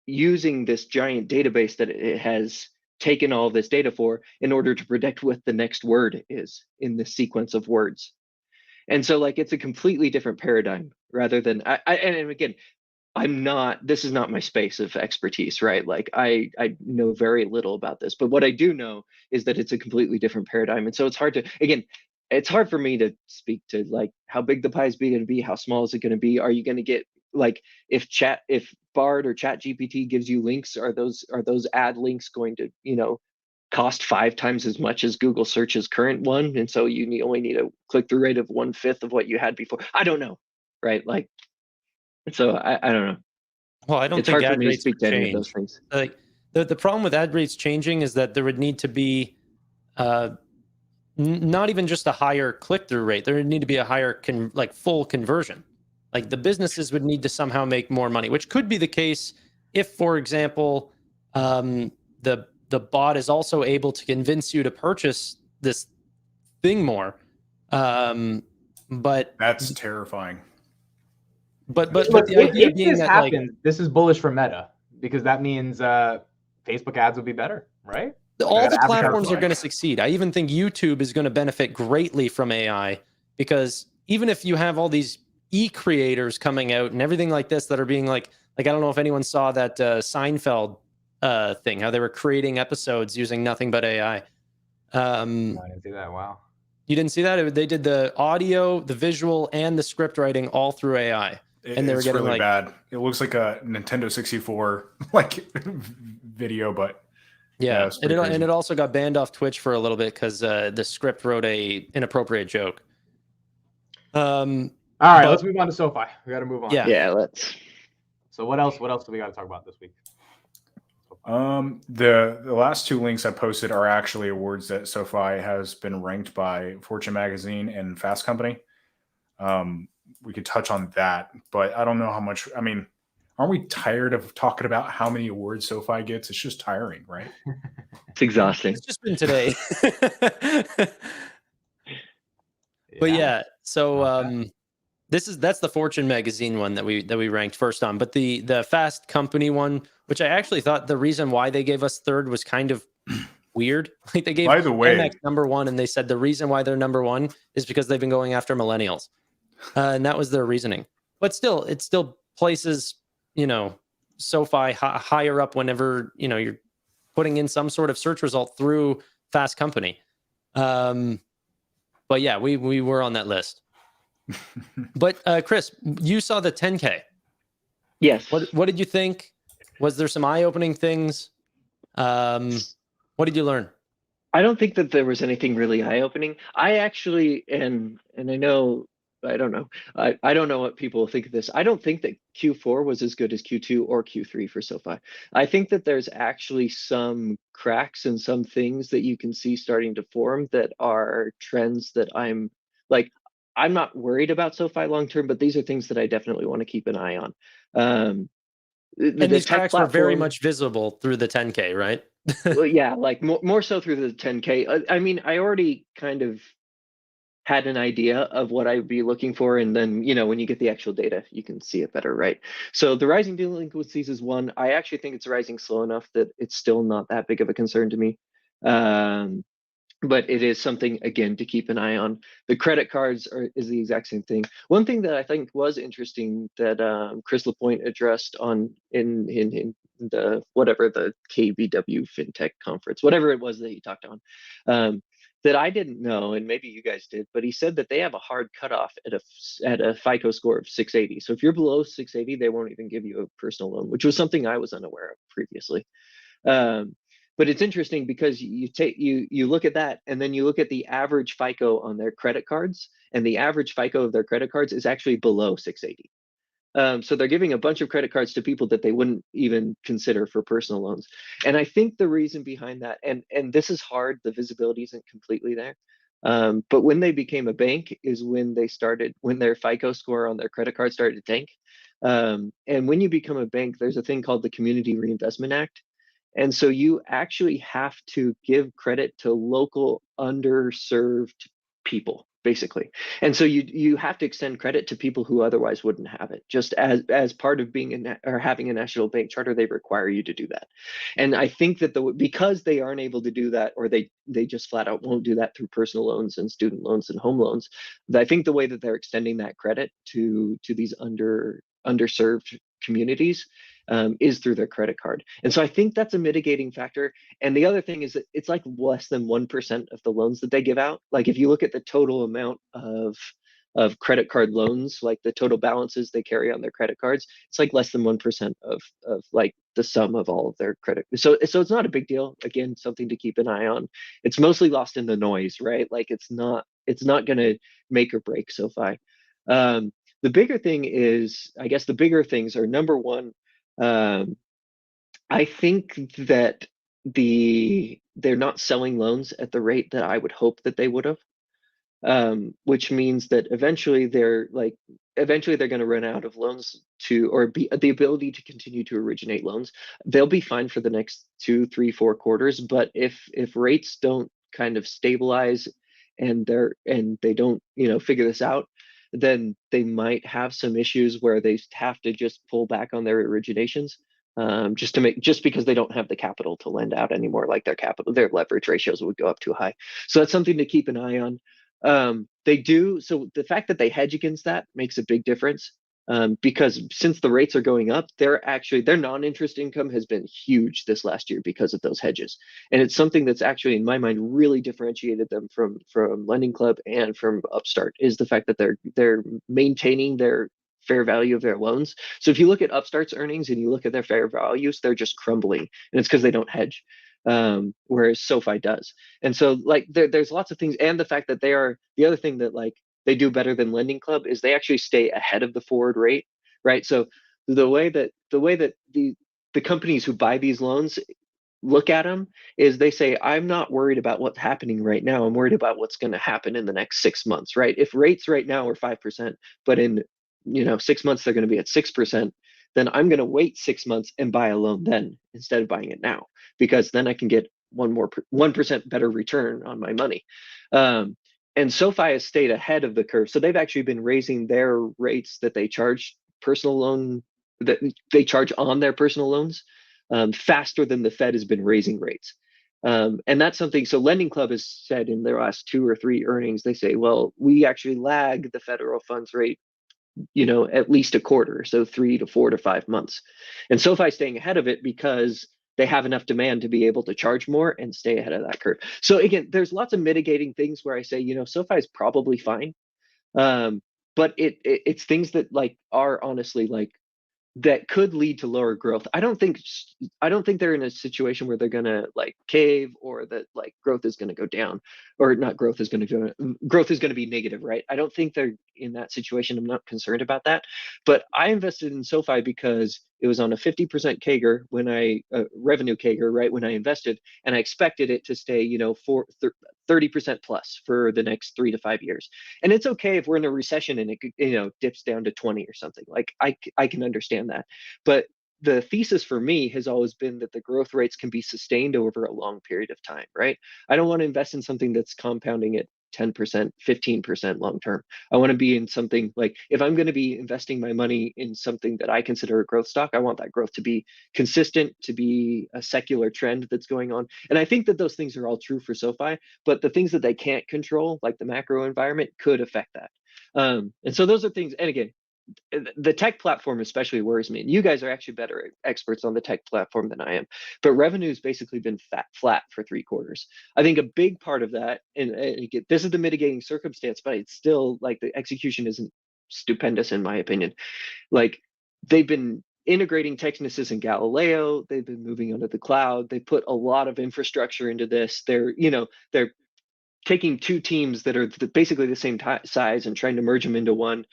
using this giant database that it has taken all this data for in order to predict what the next word is in the sequence of words. And so like it's a completely different paradigm rather than and again, this is not my space of expertise, right? Like I know very little about this, but what I do know is that it's a completely different paradigm. And so it's hard for me to speak to like how big the pie is going to be, how small is it going to be? Are you going to get like if Bard or Chat GPT gives you links, are those ad links going to, cost 5 times as much as Google search's current one? And so you only need a click-through rate of 1/5 of what you had before. I don't know, right? Like, so I don't know. Well, I don't It's think hard for ad me to rates speak would to any of those change. things. Like the problem with ad rates changing is that there would need to be not even just a higher click-through rate. There would need to be a higher full conversion. Like the businesses would need to somehow make more money, which could be the case if, for example, the bot is also able to convince you to purchase this thing more. But That's terrifying. But Look, the idea if being this that happens, this is bullish for Meta because that means Facebook ads will be better, right? all the Advertising. platforms are going to succeed. I even think YouTube is going to benefit greatly from AI because even if you have all these e-creators coming out and everything like this that are being like I don't know if anyone saw that Seinfeld thing, how they were creating episodes using nothing but AI. I didn't see that. Wow. You didn't see that? They did the audio, the visual, and the script writing all through AI. And they were getting really bad. It looks like a Nintendo 64 video, but yeah, and it also got banned off Twitch for a little bit because the script wrote a inappropriate joke. All right, let's move on to Sofi. We got to move on. Yeah, let's. So what else do we got to talk about this week? The last 2 links I posted are actually awards that Sofi has been ranked by Fortune Magazine and Fast Company. We could touch on that, but I don't know how much. I mean, aren't we tired of talking about how many awards Sofi gets? It's just tiring, right? It's exhausting. It's just been today. But yeah, so that's the Fortune Magazine one that we ranked first on. But the Fast Company one, which I actually thought the reason why they gave us third was kind of weird. Like they gave By the way, Amex number 1, and they said the reason why they're number 1 is because they've been going after millennials, and that was their reasoning. But still, it still places Sofi higher up whenever you're putting in some sort of search result through Fast Company. But yeah, we were on that list. But Chris, you saw the 10K. Yes. What did you think? Was there some eye-opening things? What did you learn? I don't think that there was anything really eye-opening. I actually, and I know, I don't know. I don't know what people think of this. I don't think that Q4 was as good as Q2 or Q3 for Sofi. I think that there's actually some cracks and some things that you can see starting to form that are trends that I'm not worried about Sofi long-term, but these are things that I definitely want to keep an eye on. And these cracks were very much visible through the 10K, right? Well, yeah, like more so through the 10K. I mean, I already kind of had an idea of what I'd be looking for, and then when you get the actual data, you can see it better, right? So the rising delinquencies is one. I actually think it's rising slow enough that it's still not that big of a concern to me. But it is something, again, to keep an eye on. The credit cards is the exact same thing. One thing that I think was interesting that Chris Lapointe addressed in the the KBW FinTech conference, whatever it was that he talked on, that I didn't know, and maybe you guys did, but he said that they have a hard cutoff at a FICO score of 680. So if you're below 680, they won't even give you a personal loan, which was something I was unaware of previously. But it's interesting because you look at that, and then you look at the average FICO on their credit cards, and the average FICO of their credit cards is actually below 680. So they're giving a bunch of credit cards to people that they wouldn't even consider for personal loans. And I think the reason behind that, and this is hard, the visibility isn't completely there. But when they became a bank is when their FICO score on their credit card started to tank. And when you become a bank, there's a thing called the Community Reinvestment Act. And so you actually have to give credit to local underserved people, basically. And so you have to extend credit to people who otherwise wouldn't have it. Just as part of being or having a national bank charter, they require you to do that. And I think that because they aren't able to do that, or they just flat out won't do that through personal loans and student loans and home loans, I think the way that they're extending that credit to these underserved communities is through their credit card. And so I think that's a mitigating factor. And the other thing is that it's like less than 1% of the loans that they give out. Like if you look at the total amount of credit card loans, like the total balances they carry on their credit cards, it's like less than 1% of like the sum of all of their credit. So it's not a big deal. Again, something to keep an eye on. It's mostly lost in the noise, right? Like it's not going to make or break SoFi. The bigger thing is, I guess the bigger things are, number one, I think that they're not selling loans at the rate that I would hope that they would have, which means that eventually they're going to run out of loans or be the ability to continue to originate loans. They'll be fine for the next 2, 3, 4 quarters, but if rates don't kind of stabilize and they don't figure this out, then they might have some issues where they have to just pull back on their originations, just because they don't have the capital to lend out anymore. Like their leverage ratios would go up too high. So that's something to keep an eye on. They do. So the fact that they hedge against that makes a big difference. Because since the rates are going up, their non-interest income has been huge this last year because of those hedges. And it's something that's actually, in my mind, really differentiated them from Lending Club and from Upstart, is the fact that they're maintaining their fair value of their loans. So if you look at Upstart's earnings and you look at their fair values, they're just crumbling, and it's because they don't hedge. Whereas SoFi does. And so like there's lots of things, and the fact that the other thing that like they do better than Lending Club is they actually stay ahead of the forward rate, right? So the way that the companies who buy these loans look at them is they say, I'm not worried about what's happening right now. I'm worried about what's going to happen in the next 6 months, right? If rates right now are 5%, but in 6 months they're going to be at 6%, then I'm going to wait 6 months and buy a loan then instead of buying it now, because then I can get 1% better return on my money. And SoFi has stayed ahead of the curve. So they've actually been raising their rates that they charge that they charge on their personal loans faster than the Fed has been raising rates. And that's something. So Lending Club has said in their last 2 or 3 earnings, they say, well, we actually lag the federal funds rate, at least a quarter. So 3 to 4 to 5 months. And SoFi is staying ahead of it because they have enough demand to be able to charge more and stay ahead of that curve. So again, there's lots of mitigating things where I say, SoFi is probably fine. But it's things that like are honestly like that could lead to lower growth. I don't think they're in a situation where they're gonna like cave, or that like growth is gonna go down, or not growth is gonna be negative, right? I don't think they're in that situation. I'm not concerned about that. But I invested in SoFi because it was on a 50% CAGR revenue CAGR, right, when I invested, and I expected it to stay, 30% plus for the next 3 to 5 years. And it's okay if we're in a recession and it dips down to 20 or something. Like I can understand that. But the thesis for me has always been that the growth rates can be sustained over a long period of time, right? I don't want to invest in something that's compounding at 10%, 15% long term. I want to be in something like, if I'm going to be investing my money in something that I consider a growth stock, I want that growth to be consistent, to be a secular trend that's going on. And I think that those things are all true for SoFi, but the things that they can't control, like the macro environment, could affect that. And so those are things. And again, the tech platform especially worries me. And you guys are actually better experts on the tech platform than I am. But revenue's basically been flat for 3 quarters. I think a big part of that, and again, this is the mitigating circumstance, but it's still like the execution isn't stupendous in my opinion. Like they've been integrating Technisys and Galileo. They've been moving onto the cloud. They put a lot of infrastructure into this. They're taking 2 teams that are basically the same size and trying to merge them into one.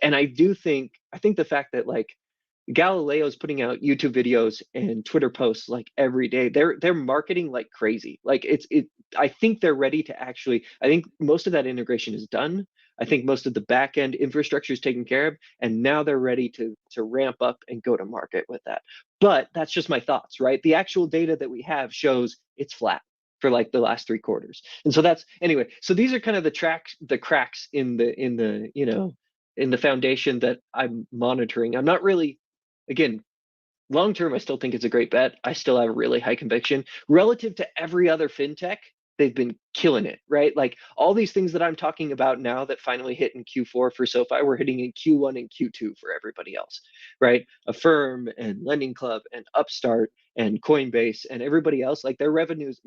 And I do think I think the fact that like Galileo's putting out YouTube videos and Twitter posts like every day. They're marketing like crazy. Like I think they're ready to actually, I think most of that integration is done. I think most of the back end infrastructure is taken care of, and now they're ready to ramp up and go to market with that. But that's just my thoughts, right? The actual data that we have shows it's flat for like the last 3 quarters. And so that's anyway. So these are kind of the cracks in the in the foundation that I'm monitoring. I'm not really, again, long term, I still think it's a great bet. I still have really high conviction relative to every other fintech. They've been killing it, right? Like all these things that I'm talking about now that finally hit in Q4 for SoFi, we're hitting in Q1 and Q2 for everybody else, right? Affirm and Lending Club and Upstart and Coinbase and everybody else, like their revenues,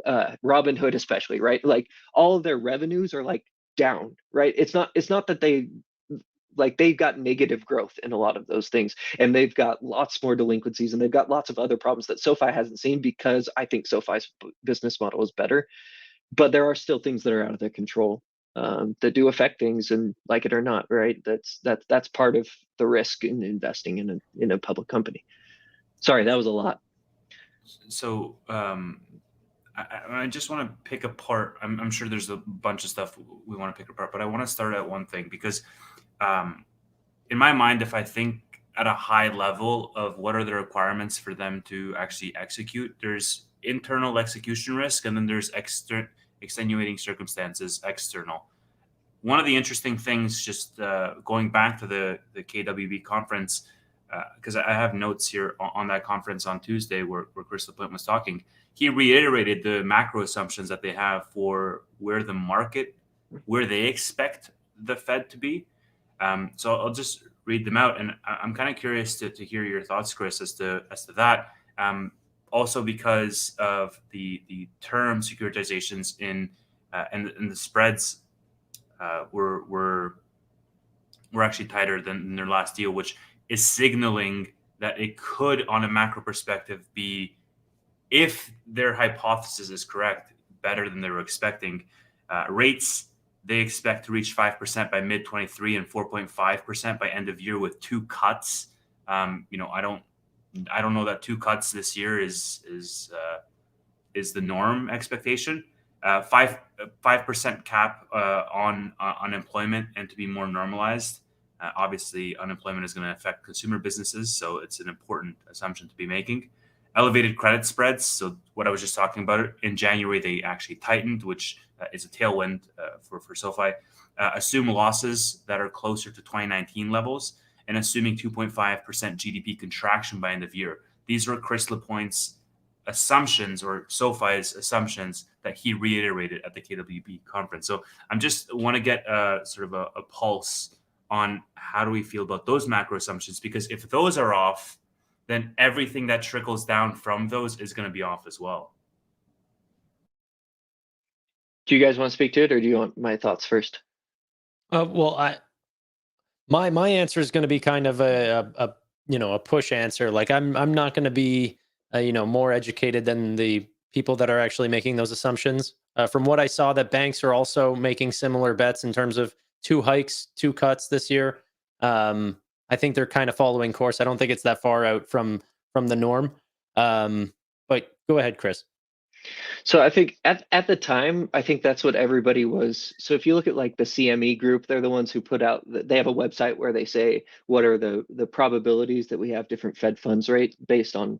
Robinhood especially, right? Like all of their revenues are like down, right? It's not that they've got negative growth in a lot of those things, and they've got lots more delinquencies, and they've got lots of other problems that SoFi hasn't seen, because I think SoFi's business model is better. But there are still things that are out of their control that do affect things, and like it or not, right? That's part of the risk in investing in a public company. Sorry, that was a lot. So I just want to pick apart. I'm sure there's a bunch of stuff we want to pick apart, but I want to start at one thing, because in my mind, if I think at a high level of what are the requirements for them to actually execute, there's internal execution risk, and then there's extenuating circumstances, external. One of the interesting things, just going back to the KWB conference, because I have notes here on that conference on Tuesday where Chris LaPointe was talking, he reiterated the macro assumptions that they have for where they expect the Fed to be. So I'll just read them out, and I'm kind of curious to hear your thoughts, Chris, as to that. Also, because of the term securitizations and the spreads were actually tighter than their last deal, which is signaling that it could, on a macro perspective, be, if their hypothesis is correct, better than they were expecting. Rates, they expect to reach 5% by mid 23 and 4.5% by end of year with 2 cuts. I don't know that 2 cuts this year is the norm expectation. 5% cap on unemployment, and to be more normalized. Obviously, unemployment is going to affect consumer businesses, so it's an important assumption to be making. Elevated credit spreads. So what I was just talking about, in January, they actually tightened, which is a tailwind for SoFi. Assume losses that are closer to 2019 levels, and assuming 2.5% GDP contraction by end of year. These were Chris LaPointe's assumptions, or SoFi's assumptions, that he reiterated at the KWB conference. So I'm just want to get sort of a pulse on how do we feel about those macro assumptions, because if those are off, then everything that trickles down from those is going to be off as well. Do you guys want to speak to it, or do you want my thoughts first? Well, my answer is going to be kind of a push answer. Like I'm not going to be more educated than the people that are actually making those assumptions. From what I saw, that banks are also making similar bets in terms of 2 hikes, 2 cuts this year. I think they're kind of following course. I don't think it's that far out from the norm. But go ahead, Chris. So I think at the time, I think that's what everybody was. So if you look at like the CME group, they're the ones who put out, they have a website where they say what are the probabilities that we have different Fed funds rate based on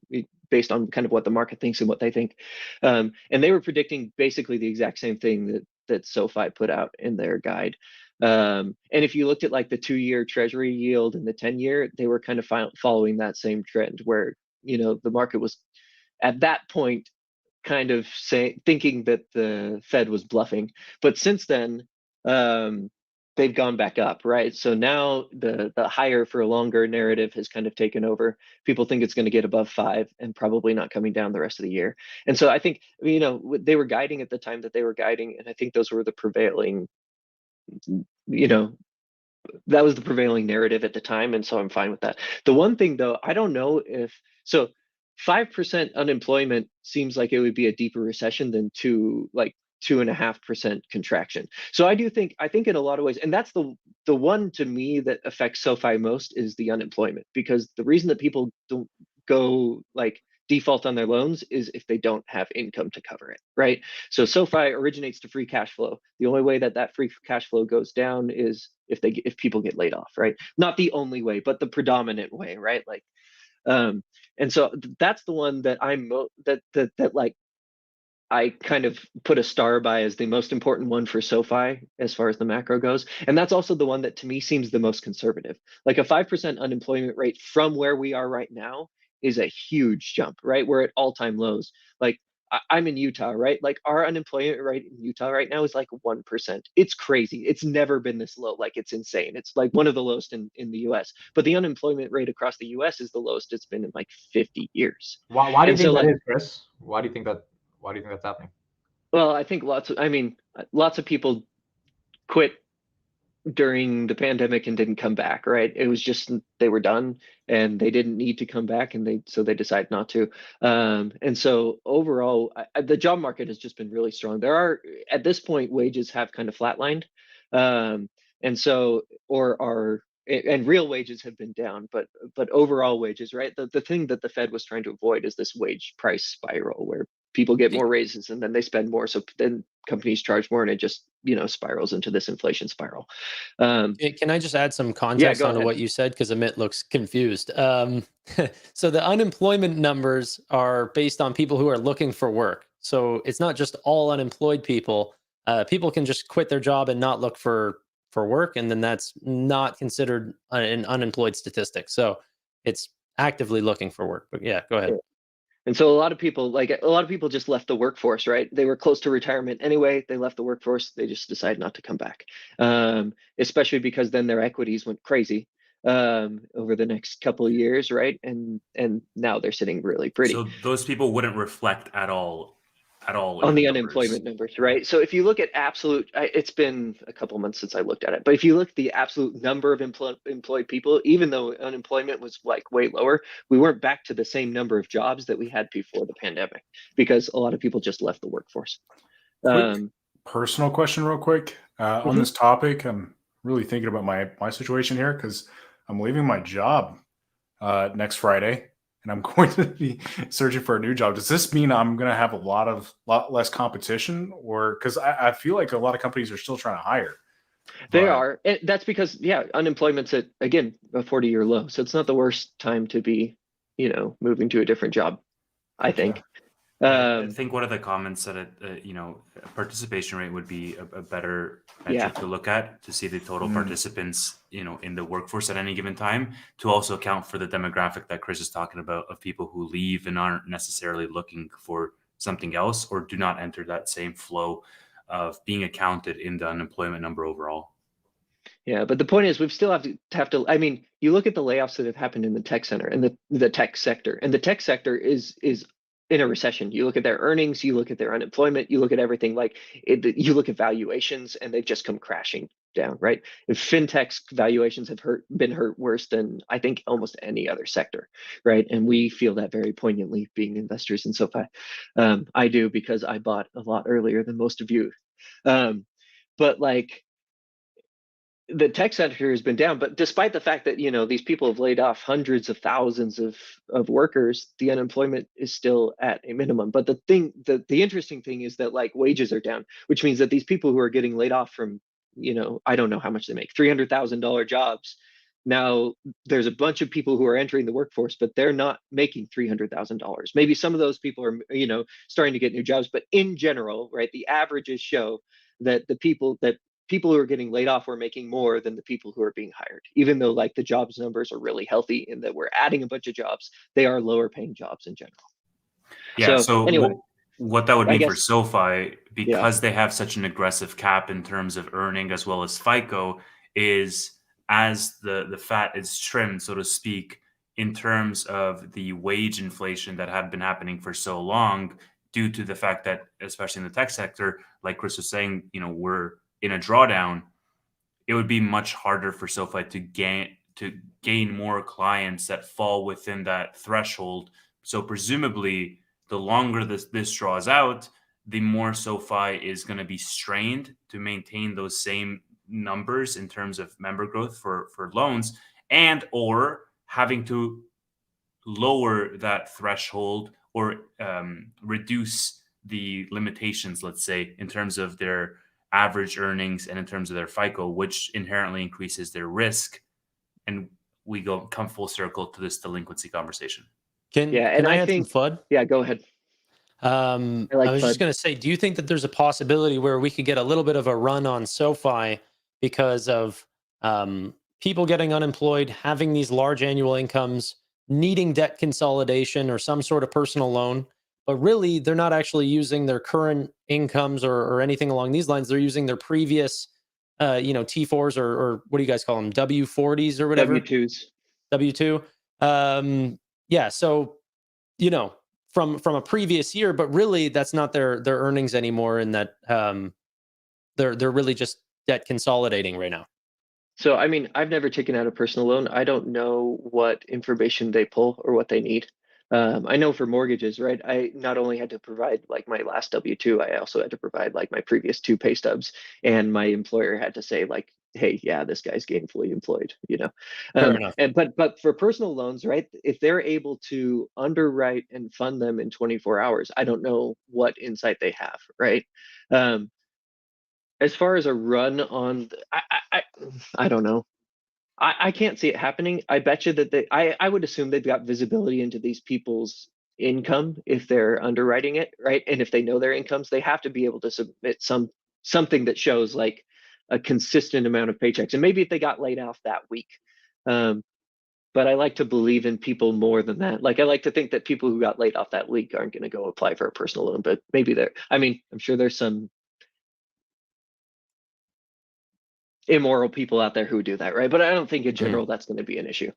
kind of what the market thinks and what they think. And they were predicting basically the exact same thing that SoFi put out in their guide. And if you looked at like the 2-year treasury yield and the 10-year, they were kind of following that same trend where, the market was at that point kind of thinking that the Fed was bluffing. But since then, they've gone back up, right? So now the higher for longer narrative has kind of taken over. People think it's going to get above 5 and probably not coming down the rest of the year. And so I think, they were guiding at the time that they were guiding, and I think those were the prevailing, that was the prevailing narrative at the time. And so I'm fine with that. The one thing though, I don't know if, so 5% unemployment seems like it would be a deeper recession than 2, like 2.5% contraction. So I think in a lot of ways, and that's the one to me that affects SoFi most is the unemployment, because the reason that people don't go like default on their loans is if they don't have income to cover it, right? So SoFi originates to free cash flow. The only way that free cash flow goes down is if people get laid off, right? Not the only way, but the predominant way, right? Like, and so that's the one that like I kind of put a star by as the most important one for SoFi as far as the macro goes. And that's also the one that to me seems the most conservative. Like a 5% unemployment rate from where we are right now is a huge jump, right? We're at all-time lows. Like I'm in Utah, right? Like our unemployment rate in Utah right now is like 1%. It's crazy. It's never been this low. Like it's insane. It's like one of the lowest in the US. But the unemployment rate across the US is the lowest it's been in like 50 years. Why do you And think so, that like, is, Chris? Why do you think that's happening? Well, I think lots of people quit during the pandemic and didn't come back, right? It was just they were done and they didn't need to come back, and they decided not to. And so overall, the job market has just been really strong. There are at this point wages have kind of flatlined, and so and real wages have been down, but overall wages, right? The thing that the Fed was trying to avoid is this wage price spiral where people get more raises and then they spend more, so then companies charge more, and it just spirals into this inflation spiral. Can I just add some context onto what you said, because Amit looks confused? So the unemployment numbers are based on people who are looking for work. So it's not just all unemployed people. People can just quit their job and not look for work, and then that's not considered an unemployed statistic. So it's actively looking for work. But yeah, go ahead. And so a lot of people just left the workforce, right? They were close to retirement anyway. They left the workforce. They just decided not to come back, especially because then their equities went crazy over the next couple of years, right? And now they're sitting really pretty. So those people wouldn't reflect at all on the unemployment numbers, right? So if you look at absolute, it's been a couple months since I looked at it, but if you look at the absolute number of employed people, even though unemployment was like way lower, we weren't back to the same number of jobs that we had before the pandemic, because a lot of people just left the workforce. Quick personal question real quick on this topic. I'm really thinking about my situation here because I'm leaving my job next Friday. And I'm going to be searching for a new job. Does this mean I'm going to have a lot less competition, or because I feel like a lot of companies are still trying to hire? They are. And that's because, unemployment's at, again, a 40-year low. So it's not the worst time to be, moving to a different job, I think. I think one of the comments said participation rate would be a better metric to look at, to see the total participants, in the workforce at any given time, to also account for the demographic that Chris is talking about of people who leave and aren't necessarily looking for something else, or do not enter that same flow of being accounted in the unemployment number overall. Yeah, but the point is, we still have to. I mean, you look at the layoffs that have happened in the tech center and the tech sector, and the tech sector is in a recession. You look at their earnings, you look at their unemployment, you look at everything. You look at valuations, and they've just come crashing down, right? And fintech's valuations have been hurt worse than I think almost any other sector, right? And we feel that very poignantly being investors in SoFi. I do, because I bought a lot earlier than most of you. But the tech sector has been down, but despite the fact that these people have laid off hundreds of thousands of workers, the unemployment is still at a minimum. But the interesting thing is that wages are down, which means that these people who are getting laid off from I don't know how much they make, $300,000 jobs. Now there's a bunch of people who are entering the workforce, but they're not making $300,000. Maybe some of those people are starting to get new jobs, but in general, right, the averages show that people who are getting laid off were making more than the people who are being hired, even though the jobs numbers are really healthy and that we're adding a bunch of jobs. They are lower paying jobs in general. Yeah. So anyway, what that would mean for SoFi, because they have such an aggressive cap in terms of earning as well as FICO, is as the fat is trimmed, so to speak, in terms of the wage inflation that have been happening for so long, due to the fact that, especially in the tech sector, like Chris was saying, we're in a drawdown, it would be much harder for SoFi to gain more clients that fall within that threshold. So presumably, the longer this draws out, the more SoFi is going to be strained to maintain those same numbers in terms of member growth for loans, and or having to lower that threshold or reduce the limitations, let's say, in terms of their average earnings and in terms of their FICO, which inherently increases their risk. And we come full circle to this delinquency conversation. Can I add some FUD? Yeah, go ahead. I was just going to say, do you think that there's a possibility where we could get a little bit of a run on SoFi because of people getting unemployed, having these large annual incomes, needing debt consolidation or some sort of personal loan, but really they're not actually using their current incomes or anything along these lines. They're using their previous, T4s or what do you guys call them? W40s or whatever? W2s. W2. Yeah. So, from a previous year, but really that's not their earnings anymore, and that they're really just debt consolidating right now. So, I mean, I've never taken out a personal loan. I don't know what information they pull or what they need. I know for mortgages, right? I not only had to provide like my last W2, I also had to provide like my previous 2 pay stubs, and my employer had to say like, hey, yeah, this guy's gainfully employed, Fair enough. But for personal loans, right? If they're able to underwrite and fund them in 24 hours, I don't know what insight they have, right? As far as a run on, I don't know. I can't see it happening. I bet you that I would assume they've got visibility into these people's income if they're underwriting it, right? And if they know their incomes, they have to be able to submit something that shows like a consistent amount of paychecks. And maybe if they got laid off that week. But I like to believe in people more than that. Like I like to think that people who got laid off that week aren't going to go apply for a personal loan, but maybe I'm sure there's some immoral people out there who do that, right? But I don't think in general that's going to be an issue.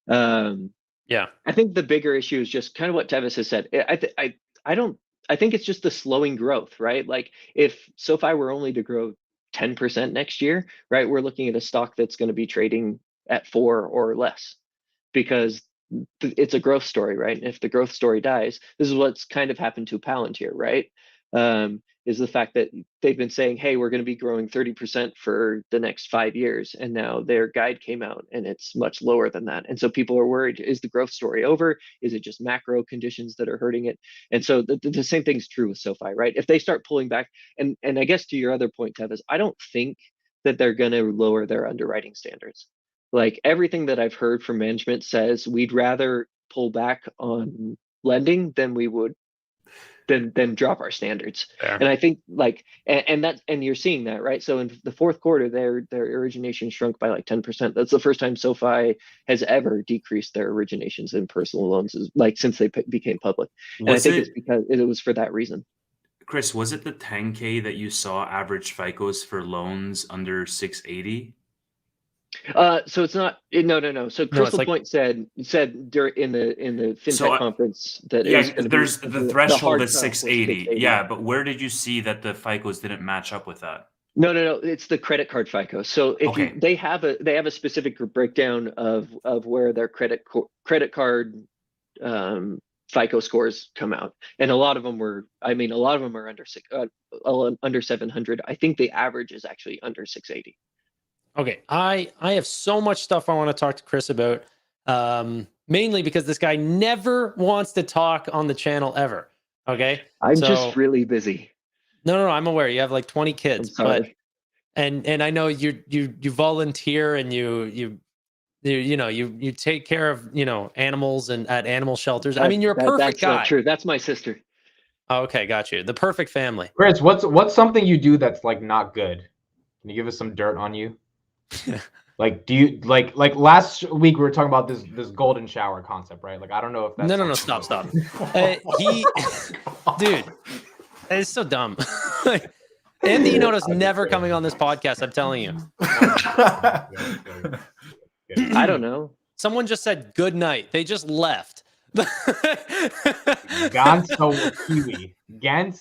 Yeah, I think the bigger issue is just kind of what Tevis has said. I think it's just the slowing growth, right? Like if SoFi were only to grow 10% next year, right? We're looking at a stock that's going to be trading at 4 or less because it's a growth story, right? And if the growth story dies, this is what's kind of happened to Palantir, right? Is the fact that they've been saying, hey, we're going to be growing 30% for the next 5 years. And now their guide came out and it's much lower than that. And so people are worried, is the growth story over? Is it just macro conditions that are hurting it? And so the same thing's true with SoFi, right? If they start pulling back, and I guess to your other point, Tevis, I don't think that they're going to lower their underwriting standards. Like everything that I've heard from management says we'd rather pull back on lending than we would then drop our standards. Fair. And I think like, and you're seeing that, right? So in the fourth quarter, their origination shrunk by like 10%. That's the first time SoFi has ever decreased their originations in personal loans, since they became public. And I think it's because it was for that reason. Chris, was it the 10K that you saw average FICOs for loans under 680? So it's not no. So Crystal Point said during in the FinTech conference that there's the threshold is 680. Yeah, but where did you see that the FICOs didn't match up with that? No. It's the credit card FICO. So if they have a specific breakdown of where their credit card FICO scores come out, and a lot of them are under 700. I think the average is actually under 680. Okay, I have so much stuff I want to talk to Chris about, mainly because this guy never wants to talk on the channel ever. Okay, I'm just really busy. No, I'm aware. You have like 20 kids, I'm sorry. but and I know you volunteer and you take care of animals and at animal shelters. I mean, you're a perfect guy. That's not true. That's my sister. Okay, got you. The perfect family. Chris, what's something you do that's like not good? Can you give us some dirt on you? Like, do you like last week we were talking about this golden shower concept, right? Like, I don't know if that's no, stop. Dude, it's so dumb. Anthony Noto's never coming on this podcast. I'm telling you. I don't know. Someone just said good night. They just left. Gans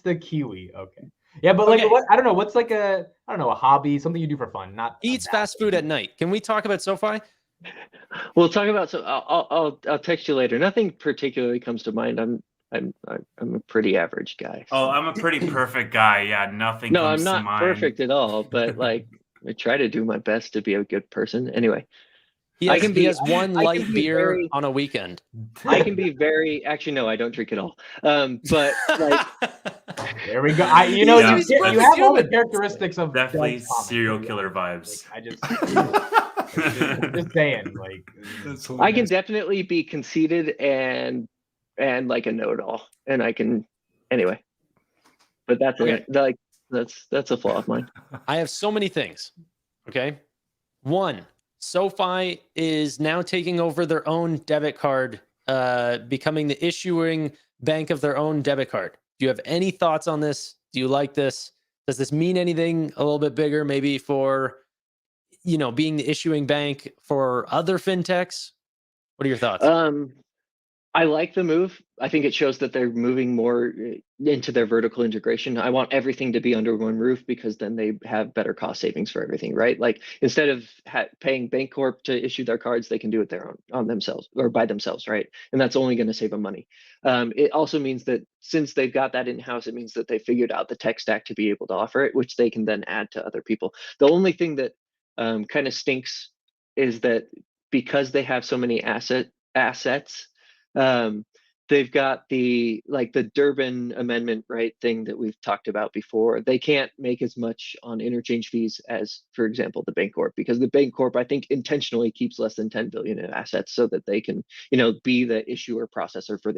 the kiwi. Okay. Yeah, but like, what? I don't know. What's like a hobby, something you do for fun, not eats fast food at night. Can we talk about SoFi? We'll talk about. So I'll text you later. Nothing particularly comes to mind. I'm a pretty average guy. Oh, I'm a pretty perfect guy. Yeah, nothing No, comes I'm to not mind. perfect at all, but like I try to do my best to be a good person. Anyway, He I has, can he be- has one I can light be beer very- on a weekend. I can be very. Actually, no, I don't drink at all. But like, There we go. Yeah, You he's you perfect have all the human. characteristics of Definitely Doug's comment. serial Like, killer vibes. I just saying, like, That's I can hilarious. definitely be conceited and like a know-it-all, and I can anyway. But that's Okay. like that's a flaw of mine. I have so many things. Okay. One, SoFi is now taking over their own debit card, becoming the issuing bank of their own debit card. Do you have any thoughts on this? Do you like this? Does this mean anything a little bit bigger, maybe for, being the issuing bank for other fintechs? What are your thoughts? I like the move. I think it shows that they're moving more into their vertical integration. I want everything to be under one roof because then they have better cost savings for everything, right? Like instead of paying Bancorp to issue their cards, they can do it their own on themselves or by themselves, right? And that's only going to save them money. It also means that since they've got that in-house, it means that they figured out the tech stack to be able to offer it, which they can then add to other people. The only thing that kind of stinks is that because they have so many assets, they've got the Durbin Amendment, right, thing that we've talked about before. They can't make as much on interchange fees as, for example, the Bancorp, because the Bancorp, I think, intentionally keeps less than 10 billion in assets so that they can, be the issuer processor for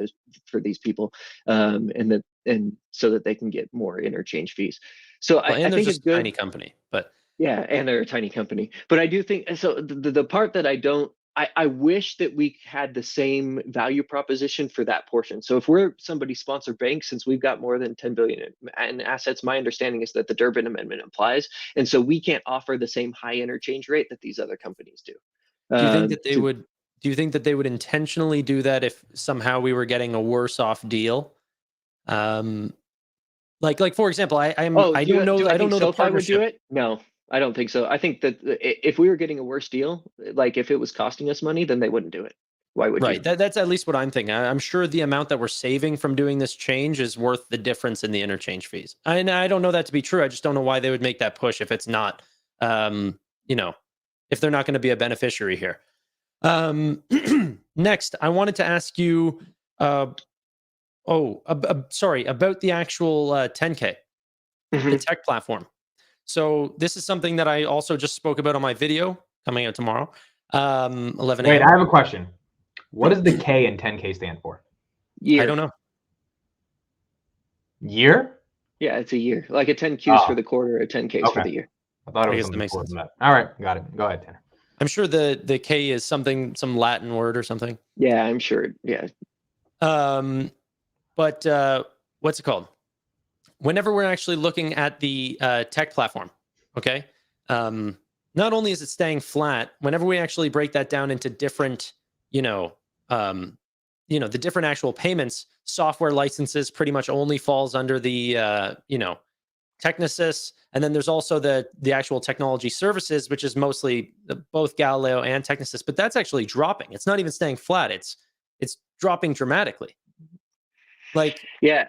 these people, and so that they can get more interchange fees. So Well, and I they're think just it's good. a tiny company, but Yeah, and they're a tiny company. But I do think so. The part that I wish that we had the same value proposition for that portion. So if we're somebody sponsored bank, since we've got more than 10 billion in assets, my understanding is that the Durbin Amendment applies, and so we can't offer the same high interchange rate that these other companies do. do you think that they would? Do you think that they would intentionally do that if somehow we were getting a worse off deal? Like for example, I don't know the SoFi would do partnership. it? No, I don't think so. I think that if we were getting a worse deal, like if it was costing us money, then they wouldn't do it. Why would Right. you? That's at least what I'm thinking. I'm sure the amount that we're saving from doing this change is worth the difference in the interchange fees. And I don't know that to be true. I just don't know why they would make that push if it's not, if they're not going to be a beneficiary here. Next, I wanted to ask you, sorry, about the actual 10K, the tech platform. So this is something that I also just spoke about on my video coming out tomorrow, 11 a.m. Wait, I have a question. What does the K in 10K stand for? Year. I don't know. Year? Yeah, it's a year. Like a 10 Qs for the quarter, a 10 Ks for Okay. the year. I thought it I was guess that something makes more sense. than that. All right, got it. Go ahead, Tanner. I'm sure the K is some Latin word or something. Yeah, I'm sure. Yeah. But what's it called? Whenever we're actually looking at the tech platform, okay, not only is it staying flat, whenever we actually break that down into different, the different actual payments, software licenses pretty much only falls under the, Technisys. And then there's also the actual technology services, which is mostly both Galileo and Technisys, but that's actually dropping. It's not even staying flat. It's dropping dramatically. Like, yeah.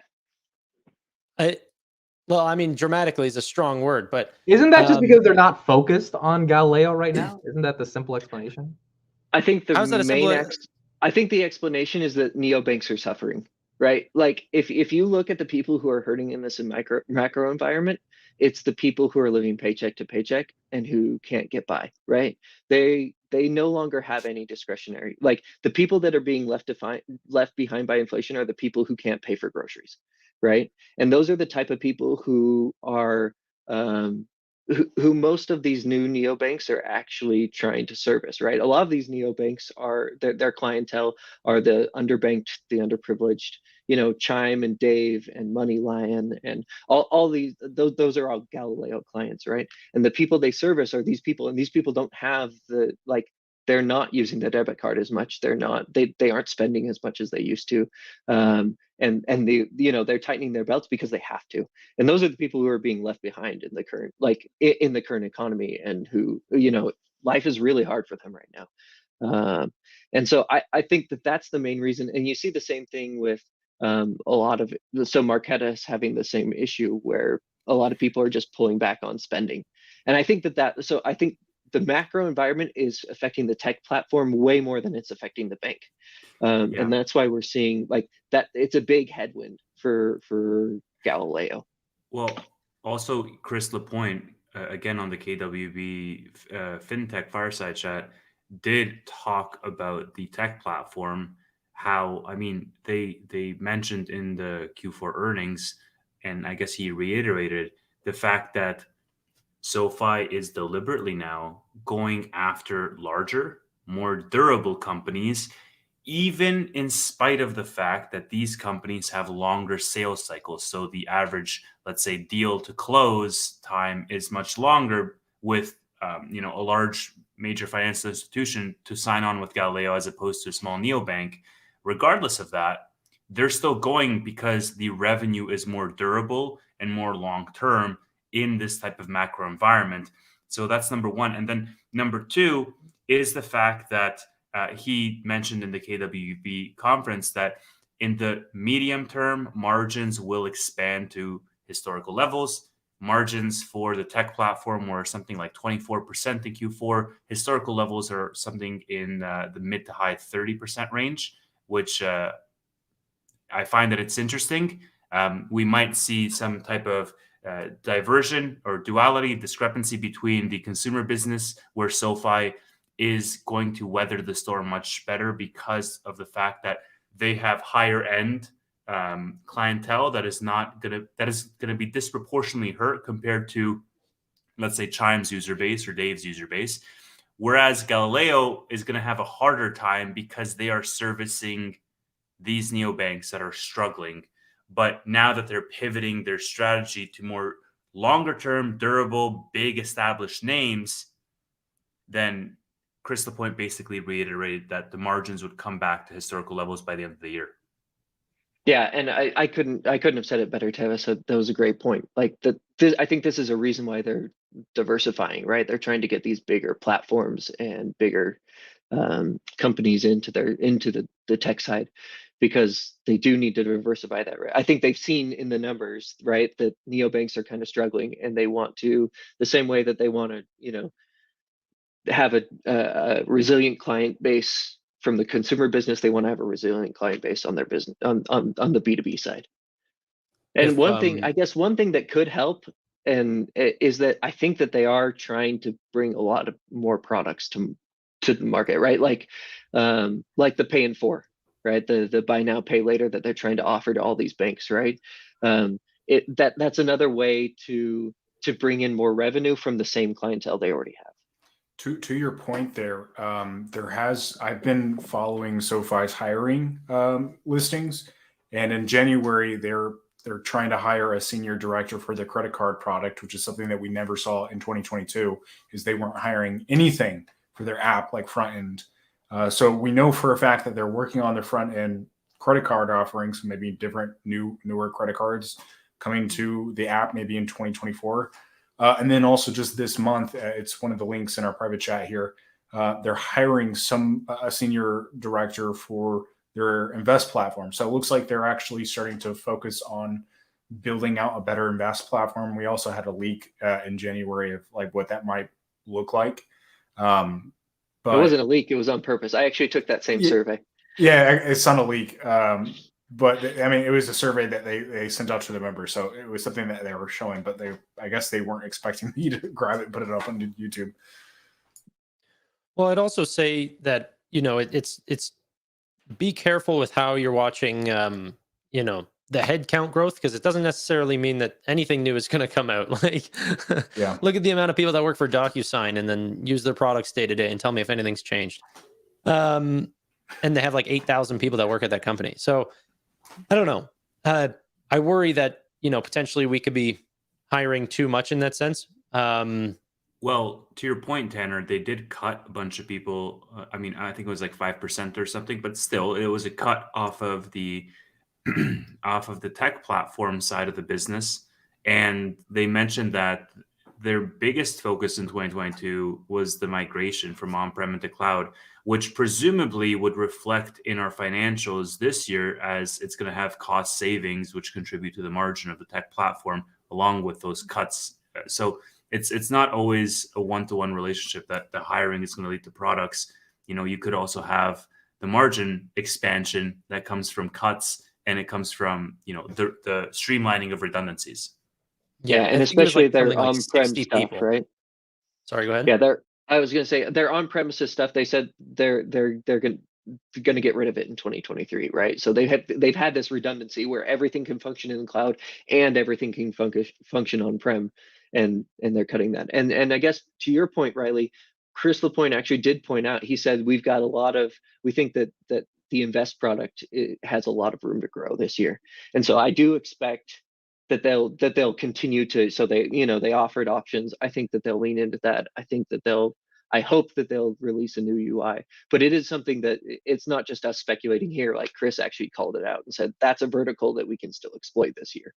Dramatically is a strong word, but isn't that just because they're not focused on Galileo right now? Isn't that the simple explanation? I think how's that I think the explanation is that neobanks are suffering, right? Like if you look at the people who are hurting in this macro environment, it's the people who are living paycheck to paycheck and who can't get by, right? They no longer have any discretionary. Like the people that are being left behind by inflation are the people who can't pay for groceries, right? And those are the type of people who are who most of these new neobanks are actually trying to service, right? A lot of these neobanks are their clientele are the underbanked, the underprivileged, Chime and Dave and Moneylion and all these those are all Galileo clients, right? And the people they service are these people, and these people don't have they're not using the debit card as much. They aren't spending as much as they used to. And they're tightening their belts because they have to. And those are the people who are being left behind in the current economy, and who, life is really hard for them right now. And so I think that's the main reason. And you see the same thing with a lot of so Marqeta is having the same issue where a lot of people are just pulling back on spending. And I think so I think the macro environment is affecting the tech platform way more than it's affecting the bank. And that's why we're seeing like that. It's a big headwind for Galileo. Well, also Chris Lapointe, again on the KWB FinTech Fireside Chat, did talk about the tech platform. How, I mean, they mentioned in the Q4 earnings, and I guess he reiterated the fact that SoFi is deliberately now going after larger, more durable companies, even in spite of the fact that these companies have longer sales cycles. So the average, let's say, deal to close time is much longer with a large major financial institution to sign on with Galileo as opposed to a small neobank. Regardless of that, they're still going because the revenue is more durable and more long term in this type of macro environment. So that's number one. And then number two is the fact that he mentioned in the KWB conference that in the medium term, margins will expand to historical levels. Margins for the tech platform were something like 24% in Q4. Historical levels are something in the mid to high 30% range, which I find that it's interesting. We might see some type of diversion or duality, discrepancy between the consumer business, where SoFi is going to weather the storm much better because of the fact that they have higher end clientele that is going to be disproportionately hurt compared to, let's say, Chime's user base or Dave's user base. Whereas Galileo is going to have a harder time because they are servicing these neobanks that are struggling. But now that they're pivoting their strategy to more longer term, durable, big established names, then Chris Lapointe basically reiterated that the margins would come back to historical levels by the end of the year. Yeah, and I couldn't have said it better, Tevis. That was a great point. Like I think this is a reason why they're diversifying, right? They're trying to get these bigger platforms and bigger companies into the tech side, because they do need to diversify that. Right? I think they've seen in the numbers, right, that neobanks are kind of struggling, and they want to, the same way that they want to, have a resilient client base from the consumer business, they want to have a resilient client base on their business on the B2B side. And one thing that could help is that I think that they are trying to bring a lot of more products to the market, right? Like the pay in 4, right? The buy now, pay later that they're trying to offer to all these banks, right? That's another way to bring in more revenue from the same clientele they already have. To your point there, I've been following SoFi's hiring listings, and in January they're trying to hire a senior director for the credit card product, which is something that we never saw in 2022, is they weren't hiring anything for their app, like front end. So we know for a fact that they're working on their front end credit card offerings, maybe different newer credit cards coming to the app maybe in 2024. And then also just this month, it's one of the links in our private chat here. They're hiring a senior director for their invest platform. So it looks like they're actually starting to focus on building out a better invest platform. We also had a leak in January of like what that might look like. But it wasn't a leak; it was on purpose. I actually took that same survey. Yeah, it's not a leak. But I mean, it was a survey that they sent out to the members, so it was something that they were showing. But I guess they weren't expecting me to grab it and put it up on YouTube. Well, I'd also say that it's be careful with how you're watching the headcount growth, because it doesn't necessarily mean that anything new is going to come out. Like, yeah, look at the amount of people that work for DocuSign and then use their products day to day, and tell me if anything's changed. And they have like 8,000 people that work at that company, so. I don't know. I worry that, potentially we could be hiring too much in that sense. Well, to your point, Tannor, they did cut a bunch of people. I mean, I think it was like 5% or something, but still, it was a cut off of the tech platform side of the business. And they mentioned that their biggest focus in 2022 was the migration from on-prem into cloud, which presumably would reflect in our financials this year, as it's going to have cost savings, which contribute to the margin of the tech platform, along with those cuts. So it's not always a one-to-one relationship that the hiring is going to lead to products. You could also have the margin expansion that comes from cuts, and it comes from the streamlining of redundancies. Yeah, and I think it was especially like their something like on-prem 60 stuff, people. right? Sorry, go ahead. Yeah, I was going to say their on-premises stuff. They said they're going to get rid of it in 2023, right? So they've had this redundancy where everything can function in the cloud and everything can function on-prem, and they're cutting that. And I guess to your point, Riley, Chris Lapointe actually did point out. He said we think that the Invest product has a lot of room to grow this year, and so I do expect that they'll continue to. So they offered options. I think that they'll lean into that. I hope that they'll release a new UI, but it is something that it's not just us speculating here. Like Chris actually called it out and said that's a vertical that we can still exploit this year.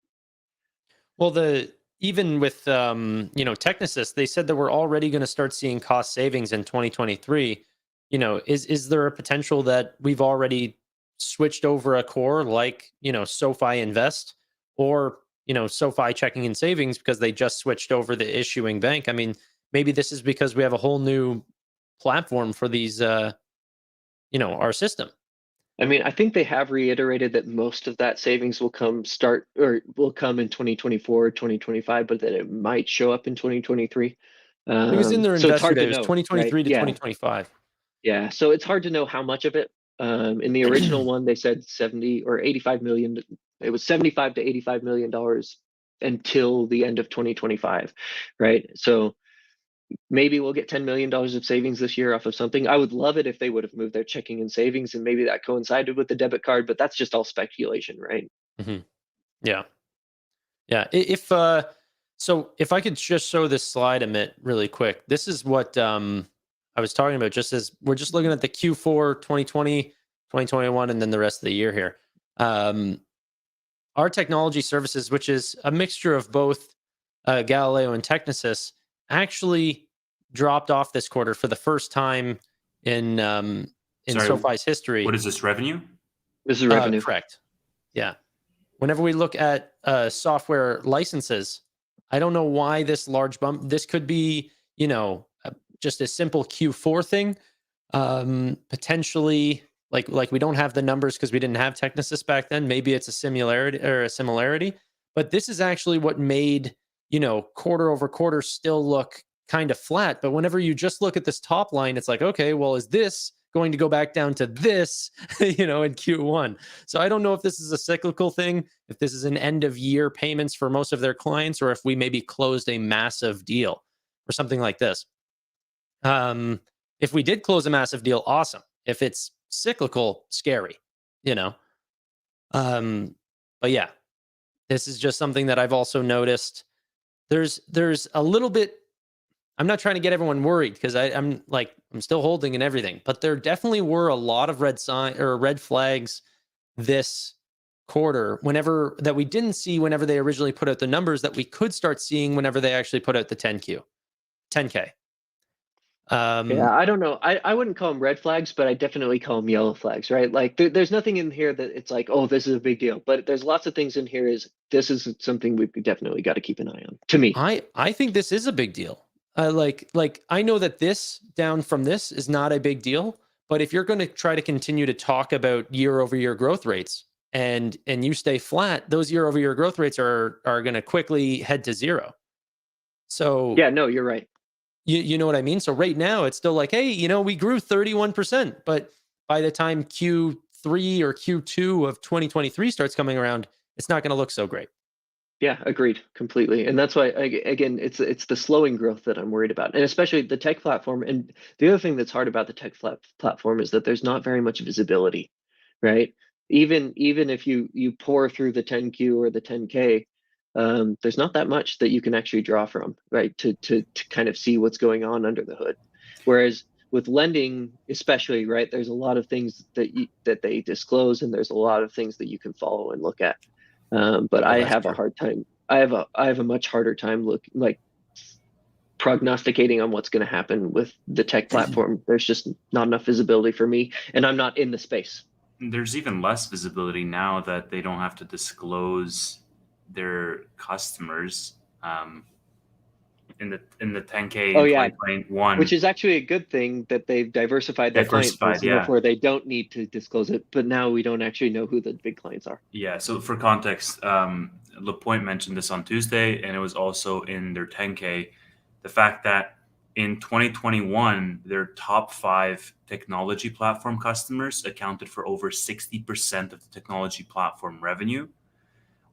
Well, even with Technisys, they said that we're already going to start seeing cost savings in 2023. Is there a potential that we've already switched over a core like SoFi Invest or SoFi Checking and Savings because they just switched over the issuing bank? I mean, maybe this is because we have a whole new platform for these, our system. I mean, I think they have reiterated that most of that savings will come in 2024, 2025, but that it might show up in 2023. It was in their so it's investor hard day. to It was know, 2023 right? to 2025. Yeah, so it's hard to know how much of it. In the original one, they said 70 or 85 million. It was 75 to 85 million dollars until the end of 2025, right? So maybe we'll get $10 million of savings this year off of something. I would love it if they would have moved their checking and savings, and maybe that coincided with the debit card, but that's just all speculation, right? Mm-hmm. Yeah. So if I could just show this slide a minute really quick, this is what I was talking about, just as we're just looking at the Q4 2020, 2021, and then the rest of the year here. Our technology services, which is a mixture of both Galileo and Technisys, actually dropped off this quarter for the first time in SoFi's history. What is this, revenue? This is revenue. Correct. Yeah. Whenever we look at software licenses, I don't know why this large bump. This could be, just a simple Q4 thing. Potentially, like we don't have the numbers because we didn't have Technisys back then. Maybe it's a similarity. But this is actually what made, quarter over quarter still look kind of flat. But whenever you just look at this top line, it's like, okay, well, is this going to go back down to this, in Q1? So I don't know if this is a cyclical thing, if this is an end of year payments for most of their clients, or if we maybe closed a massive deal or something like this. If we did close a massive deal, awesome. If it's cyclical, scary, But yeah, this is just something that I've also noticed. There's a little bit. I'm not trying to get everyone worried because I'm still holding and everything, but there definitely were a lot of red flags this quarter that we didn't see whenever they originally put out the numbers that we could start seeing whenever they actually put out the 10K. Yeah, I don't know. I wouldn't call them red flags, but I definitely call them yellow flags, right? Like there's nothing in here that it's like, oh, this is a big deal. But there's lots of things in here this is something we've definitely got to keep an eye on, to me. I think this is a big deal. Like I know that this down from this is not a big deal, but if you're going to try to continue to talk about year over year growth rates and you stay flat, those year over year growth rates are going to quickly head to zero. So yeah, no, you're right. You know what I mean? So right now it's still like, hey, we grew 31%, but by the time Q3 or Q2 of 2023 starts coming around, it's not going to look so great. Yeah, agreed completely. And that's why, again, it's the slowing growth that I'm worried about, and especially the tech platform. And the other thing that's hard about the tech platform is that there's not very much visibility, right? Even if you pour through the 10Q or the 10K, there's not that much that you can actually draw from, right? To kind of see what's going on under the hood. Whereas with lending, especially, right, there's a lot of things that they disclose, and there's a lot of things that you can follow and look at. But I have a hard time. I have a much harder time prognosticating on what's going to happen with the tech platform. There's just not enough visibility for me, and I'm not in the space. There's even less visibility now that they don't have to disclose their customers in the 10K in 2021. Which is actually a good thing that they've diversified their client base, and therefore they don't need to disclose it. But now we don't actually know who the big clients are. Yeah. So for context, LaPointe mentioned this on Tuesday, and it was also in their 10K. The fact that in 2021, their top 5 technology platform customers accounted for over 60% of the technology platform revenue.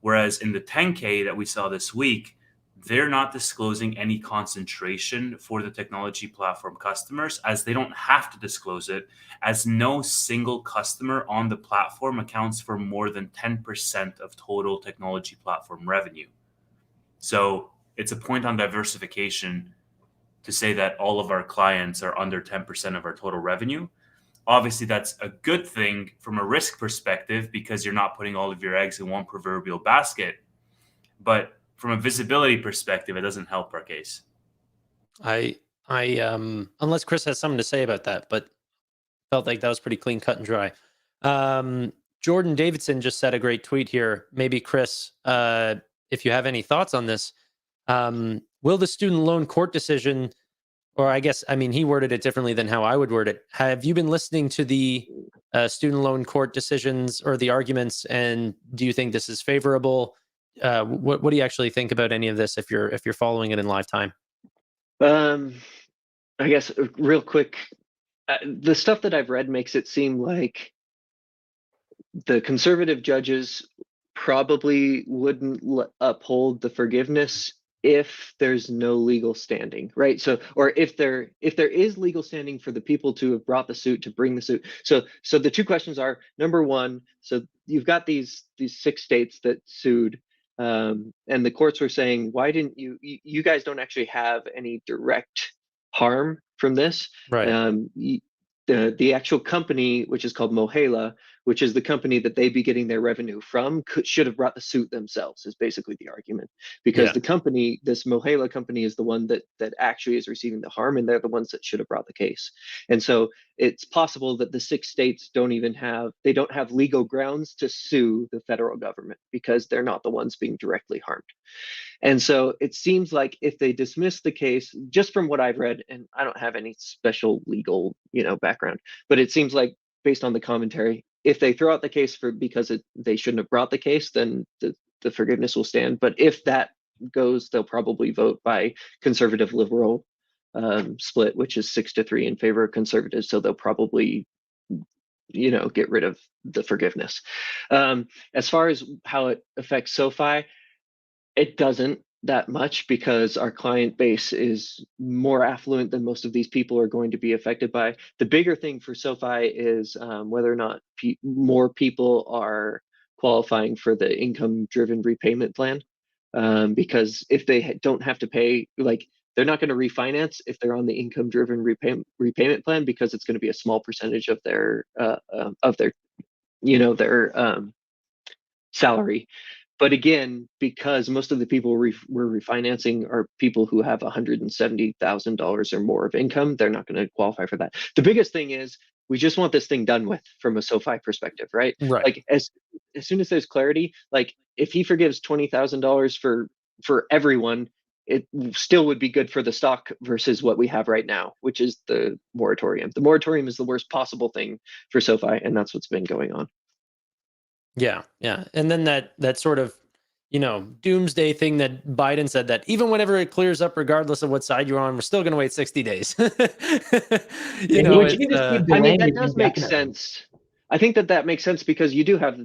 Whereas in the 10K that we saw this week, they're not disclosing any concentration for the technology platform customers, as they don't have to disclose it, as no single customer on the platform accounts for more than 10% of total technology platform revenue. So it's a point on diversification to say that all of our clients are under 10% of our total revenue. Obviously, that's a good thing from a risk perspective because you're not putting all of your eggs in one proverbial basket. But from a visibility perspective, it doesn't help our case. I unless Chris has something to say about that, but felt like that was pretty clean, cut and dry. Jordan Davidson just said a great tweet here. Maybe Chris, if you have any thoughts on this, will the student loan court decision, or I guess, I mean, he worded it differently than how I would word it. Have you been listening to the student loan court decisions or the arguments, and do you think this is favorable? What do you actually think about any of this if you're following it in live time? I guess real quick, the stuff that I've read makes it seem like the conservative judges probably wouldn't uphold the forgiveness if there's no legal standing, right? So, or if there is legal standing for the people to have brought the suit, to bring the suit. So the two questions are, number one, so you've got these 6 states that sued, and the courts were saying, why didn't you guys don't actually have any direct harm from this, right? The actual company, which is called Mohela, which is the company that they'd be getting their revenue from, should have brought the suit themselves, is basically the argument. Because the company, this Mohela company, is the one that actually is receiving the harm, and they're the ones that should have brought the case. And so it's possible that the 6 states don't have legal grounds to sue the federal government because they're not the ones being directly harmed. And so it seems like if they dismiss the case, just from what I've read, and I don't have any special legal, background, but it seems like based on the commentary, if they throw out the case because they shouldn't have brought the case, then the forgiveness will stand. But if that goes, they'll probably vote by conservative liberal split, which is 6-3 in favor of conservatives. So they'll probably get rid of the forgiveness. As far as how it affects SoFi, it doesn't that much because our client base is more affluent than most of these people are going to be affected by. The bigger thing for SoFi is whether or not more people are qualifying for the income-driven repayment plan, because if they don't have to pay, like, they're not going to refinance if they're on the income-driven repayment plan, because it's going to be a small percentage of their salary. But again, because most of the people we're refinancing are people who have $170,000 or more of income, they're not going to qualify for that. The biggest thing is we just want this thing done with from a SoFi perspective, right? Right. Like as soon as there's clarity, like if he forgives $20,000 for everyone, it still would be good for the stock versus what we have right now, which is the moratorium. The moratorium is the worst possible thing for SoFi, and that's what's been going on. Yeah. And then that sort of, doomsday thing that Biden said, that even whenever it clears up, regardless of what side you're on, we're still going to wait 60 days. That does make sense. I think that makes sense because you do have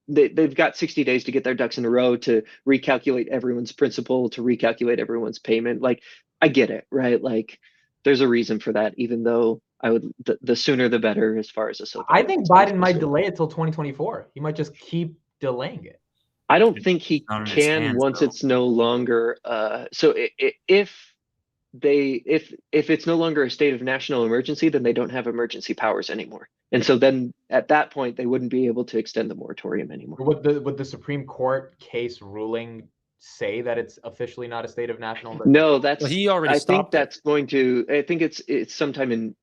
they've got 60 days to get their ducks in a row, to recalculate everyone's principal, to recalculate everyone's payment. Like, I get it, right? Like, there's a reason for that, even though the sooner the better as far as a SoFi. I think Biden might delay it till 2024. He might just keep delaying it. I don't think he can once it's no longer. So if it's no longer a state of national emergency, then they don't have emergency powers anymore. And so then at that point, they wouldn't be able to extend the moratorium anymore. Would the Supreme Court case ruling say that it's officially not a state of national emergency? No, that's Well, he already I think stopped it. that's going to. I think it's sometime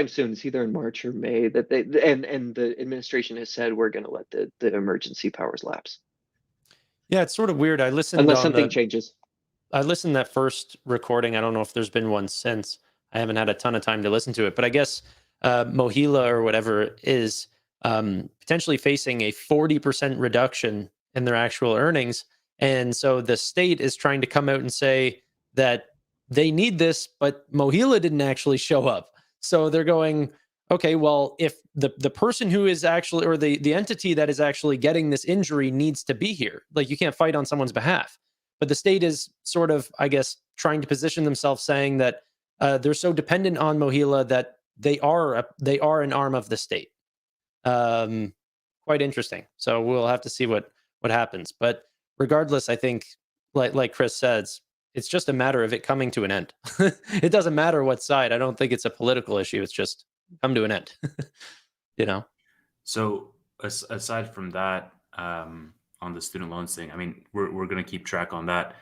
soon. It's either in March or May that they and the administration has said we're going to let the emergency powers lapse Yeah, it's sort of weird. I listened unless on something changes. I listened to that first recording. I don't know if there's been one since. I haven't had a ton of time to listen to it, but I guess Mohila or whatever it is potentially facing a 40% reduction in their actual earnings. And so the state is trying to come out and say that they need this, but Mohila didn't actually show up. So they're going, okay, well, if the person who is actually, or the entity that is actually getting this injury needs to be here, like you can't fight on someone's behalf. But the state is sort of, I guess, trying to position themselves saying that they're so dependent on Mohila that they are an arm of the state. Quite interesting. So we'll have to see what happens. But regardless, I think, like Chris says, it's just a matter of it coming to an end. It doesn't matter what side. I don't think it's a political issue. It's just come to an end. You know? So aside from that, on the student loans thing, I mean, we're going to keep track on that.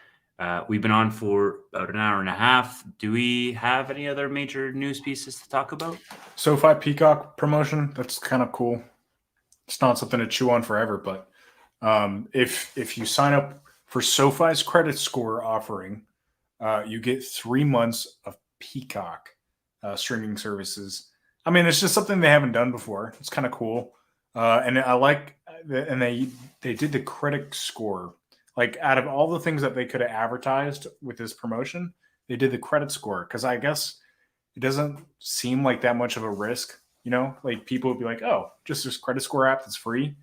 We've been on for about an hour and a half. Do we have any other major news pieces to talk about? SoFi Peacock promotion, that's kind of cool. It's not something to chew on forever, but if you sign up for SoFi's credit score offering, you get 3 months of Peacock streaming services. I mean, it's just something they haven't done before. It's kind of cool. And I like, and they did the credit score. Like, out of all the things that they could have advertised with this promotion, they did the credit score, because I guess it doesn't seem like that much of a risk. You know, like people would be like, oh, just this credit score app that's free.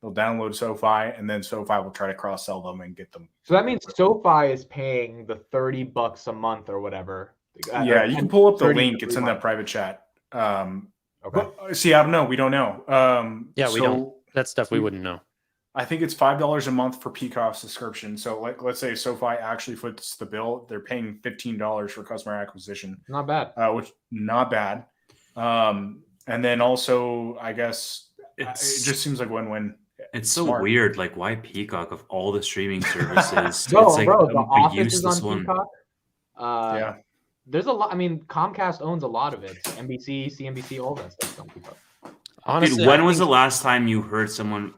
They'll download SoFi, and then SoFi will try to cross sell them and get them. So that means SoFi is paying the $30 a month or whatever. Yeah, you can pull up the link. It's in that private chat. Okay. See, I don't know. We don't know. Yeah, we don't. That's stuff we wouldn't know. I think it's $5 a month for Peacock subscription. So, like, let's say SoFi actually foots the bill. They're paying $15 for customer acquisition. Not bad. Which not bad. And then also, I guess it just seems like win-win. It's so smart. Weird. Like, why Peacock of all the streaming services? No, it's like bro, the Office is useless on Peacock. Yeah. There's a lot. I mean, Comcast owns a lot of it. NBC, CNBC, all that stuff on Peacock. Honestly, dude, when was the last time you heard someone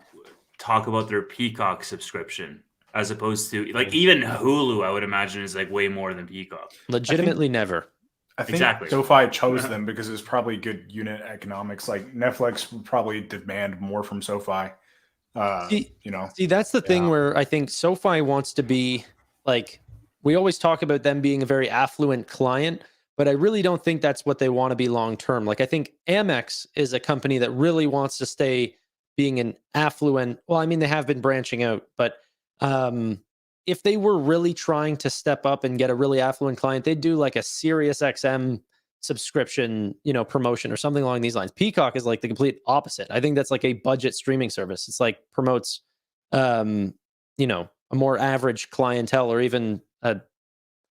talk about their Peacock subscription, as opposed to, like, even Hulu? I would imagine is like way more than Peacock. Legitimately, never. I think exactly. SoFi chose them because it's probably good unit economics. Like, Netflix would probably demand more from SoFi. See, that's the thing where I think SoFi wants to be like. We always talk about them being a very affluent client, but I really don't think that's what they want to be long term. Like, I think Amex is a company that really wants to stay being an affluent. Well, I mean, they have been branching out, but if they were really trying to step up and get a really affluent client, they'd do like a Sirius XM subscription, promotion or something along these lines. Peacock is like the complete opposite. I think that's like a budget streaming service. It's like promotes, a more average clientele, or even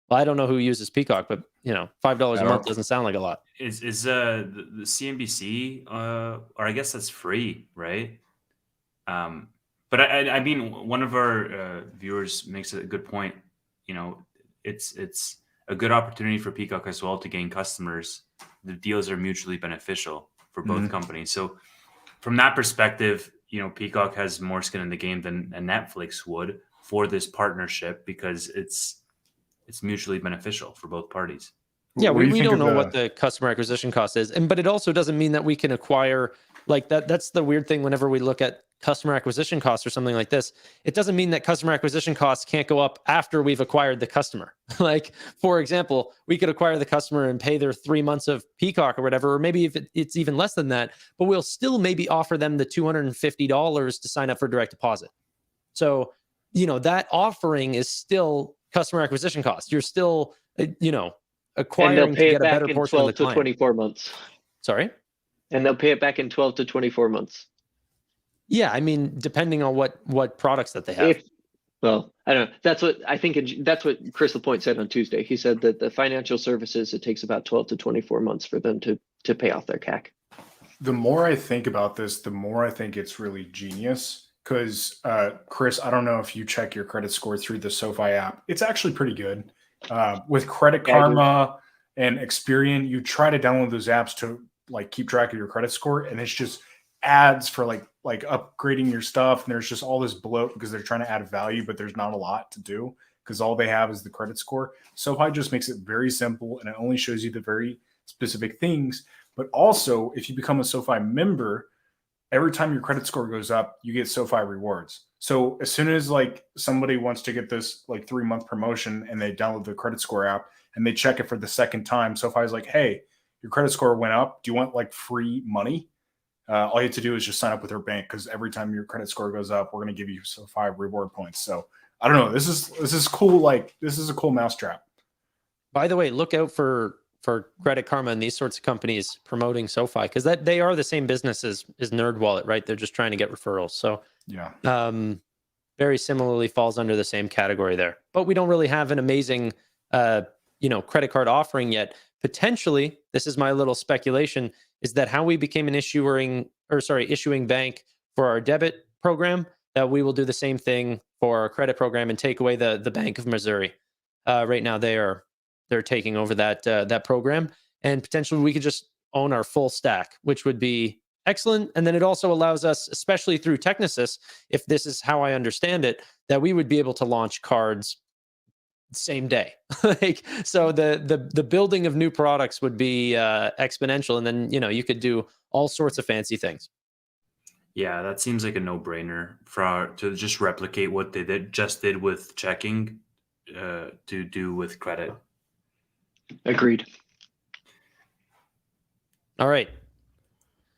I don't know who uses Peacock, but $5 a month doesn't sound like a lot. Is the CNBC or I guess that's free, right? But I mean, one of our viewers makes a good point. It's a good opportunity for Peacock as well to gain customers. The deals are mutually beneficial for both companies. So from that perspective, Peacock has more skin in the game than a Netflix would for this partnership, because it's mutually beneficial for both parties. Yeah, we don't know what the customer acquisition cost is, but it also doesn't mean that we can acquire like that. That's the weird thing whenever we look at customer acquisition costs or something like this. It doesn't mean that customer acquisition costs can't go up after we've acquired the customer. Like, for example, we could acquire the customer and pay their 3 months of Peacock or whatever, or maybe if it's even less than that, but we'll still maybe offer them the $250 to sign up for direct deposit. So, that offering is still customer acquisition cost. You're still, acquiring to get a better portion of the client. 12 to 24 months. Sorry? And they'll pay it back in 12 to 24 months. Yeah, I mean, depending on what products that they have. Well, I don't know. That's what I think. That's what Chris Lapointe said on Tuesday. He said that the financial services, it takes about 12 to 24 months for them to pay off their CAC. The more I think about this, the more I think it's really genius, because Chris, I don't know if you check your credit score through the SoFi app. It's actually pretty good. With Credit Karma and Experian, you try to download those apps to like keep track of your credit score, and it's just ads for like upgrading your stuff, and there's just all this bloat because they're trying to add value, but there's not a lot to do because all they have is the credit score. SoFi just makes it very simple, and it only shows you the very specific things. But also, if you become a SoFi member, every time your credit score goes up, you get SoFi rewards. So as soon as like somebody wants to get this like 3-month promotion and they download the credit score app and they check it for the second time, SoFi is like, hey, your credit score went up. Do you want like free money? All you have to do is just sign up with our bank, because every time your credit score goes up, we're going to give you SoFi reward points. So I don't know. This is cool. Like, this is a cool mousetrap. By the way, look out for Credit Karma and these sorts of companies promoting SoFi, because that they are the same business as NerdWallet, right? They're just trying to get referrals. So yeah, very similarly falls under the same category there. But we don't really have an amazing credit card offering yet. Potentially, this is my little speculation, is that how we became an issuing bank for our debit program, that we will do the same thing for our credit program and take away the Bank of Missouri. Right now they're taking over that program, and potentially we could just own our full stack, which would be excellent. And then it also allows us, especially through Technisys, if this is how I understand it, that we would be able to launch cards same day. Like, so the building of new products would be exponential, and then you could do all sorts of fancy things. Yeah, that seems like a no-brainer to just replicate what they did with checking to do with credit. Agreed. All right.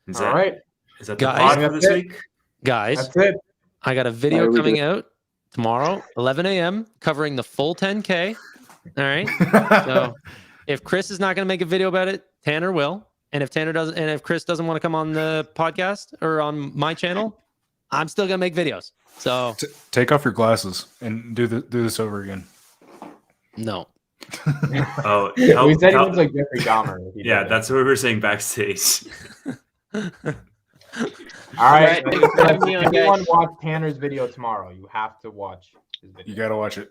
Is Guys, that the pod for this week? Guys, That's it. I got a video coming out tomorrow, 11 a.m., covering the full 10K. All right. So if Chris is not going to make a video about it, Tannor will. And if Chris doesn't want to come on the podcast or on my channel, I'm still going to make videos. So take off your glasses and do this over again. No. Oh, we said he looks like Jeffrey Dahmer. Yeah, that's what we were saying backstage. All right. Have me on, Everyone guys. watch Tanner's video tomorrow. You have to watch his video. You got to watch it.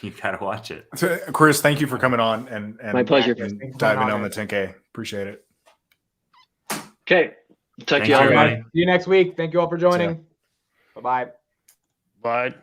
You got to watch it. So, Chris, thank you for coming on and My pleasure. and diving on the 10K. Appreciate it. Okay. Talk to Thank you all. you, everybody. See you next week. Thank you all for joining. Bye-bye. Bye.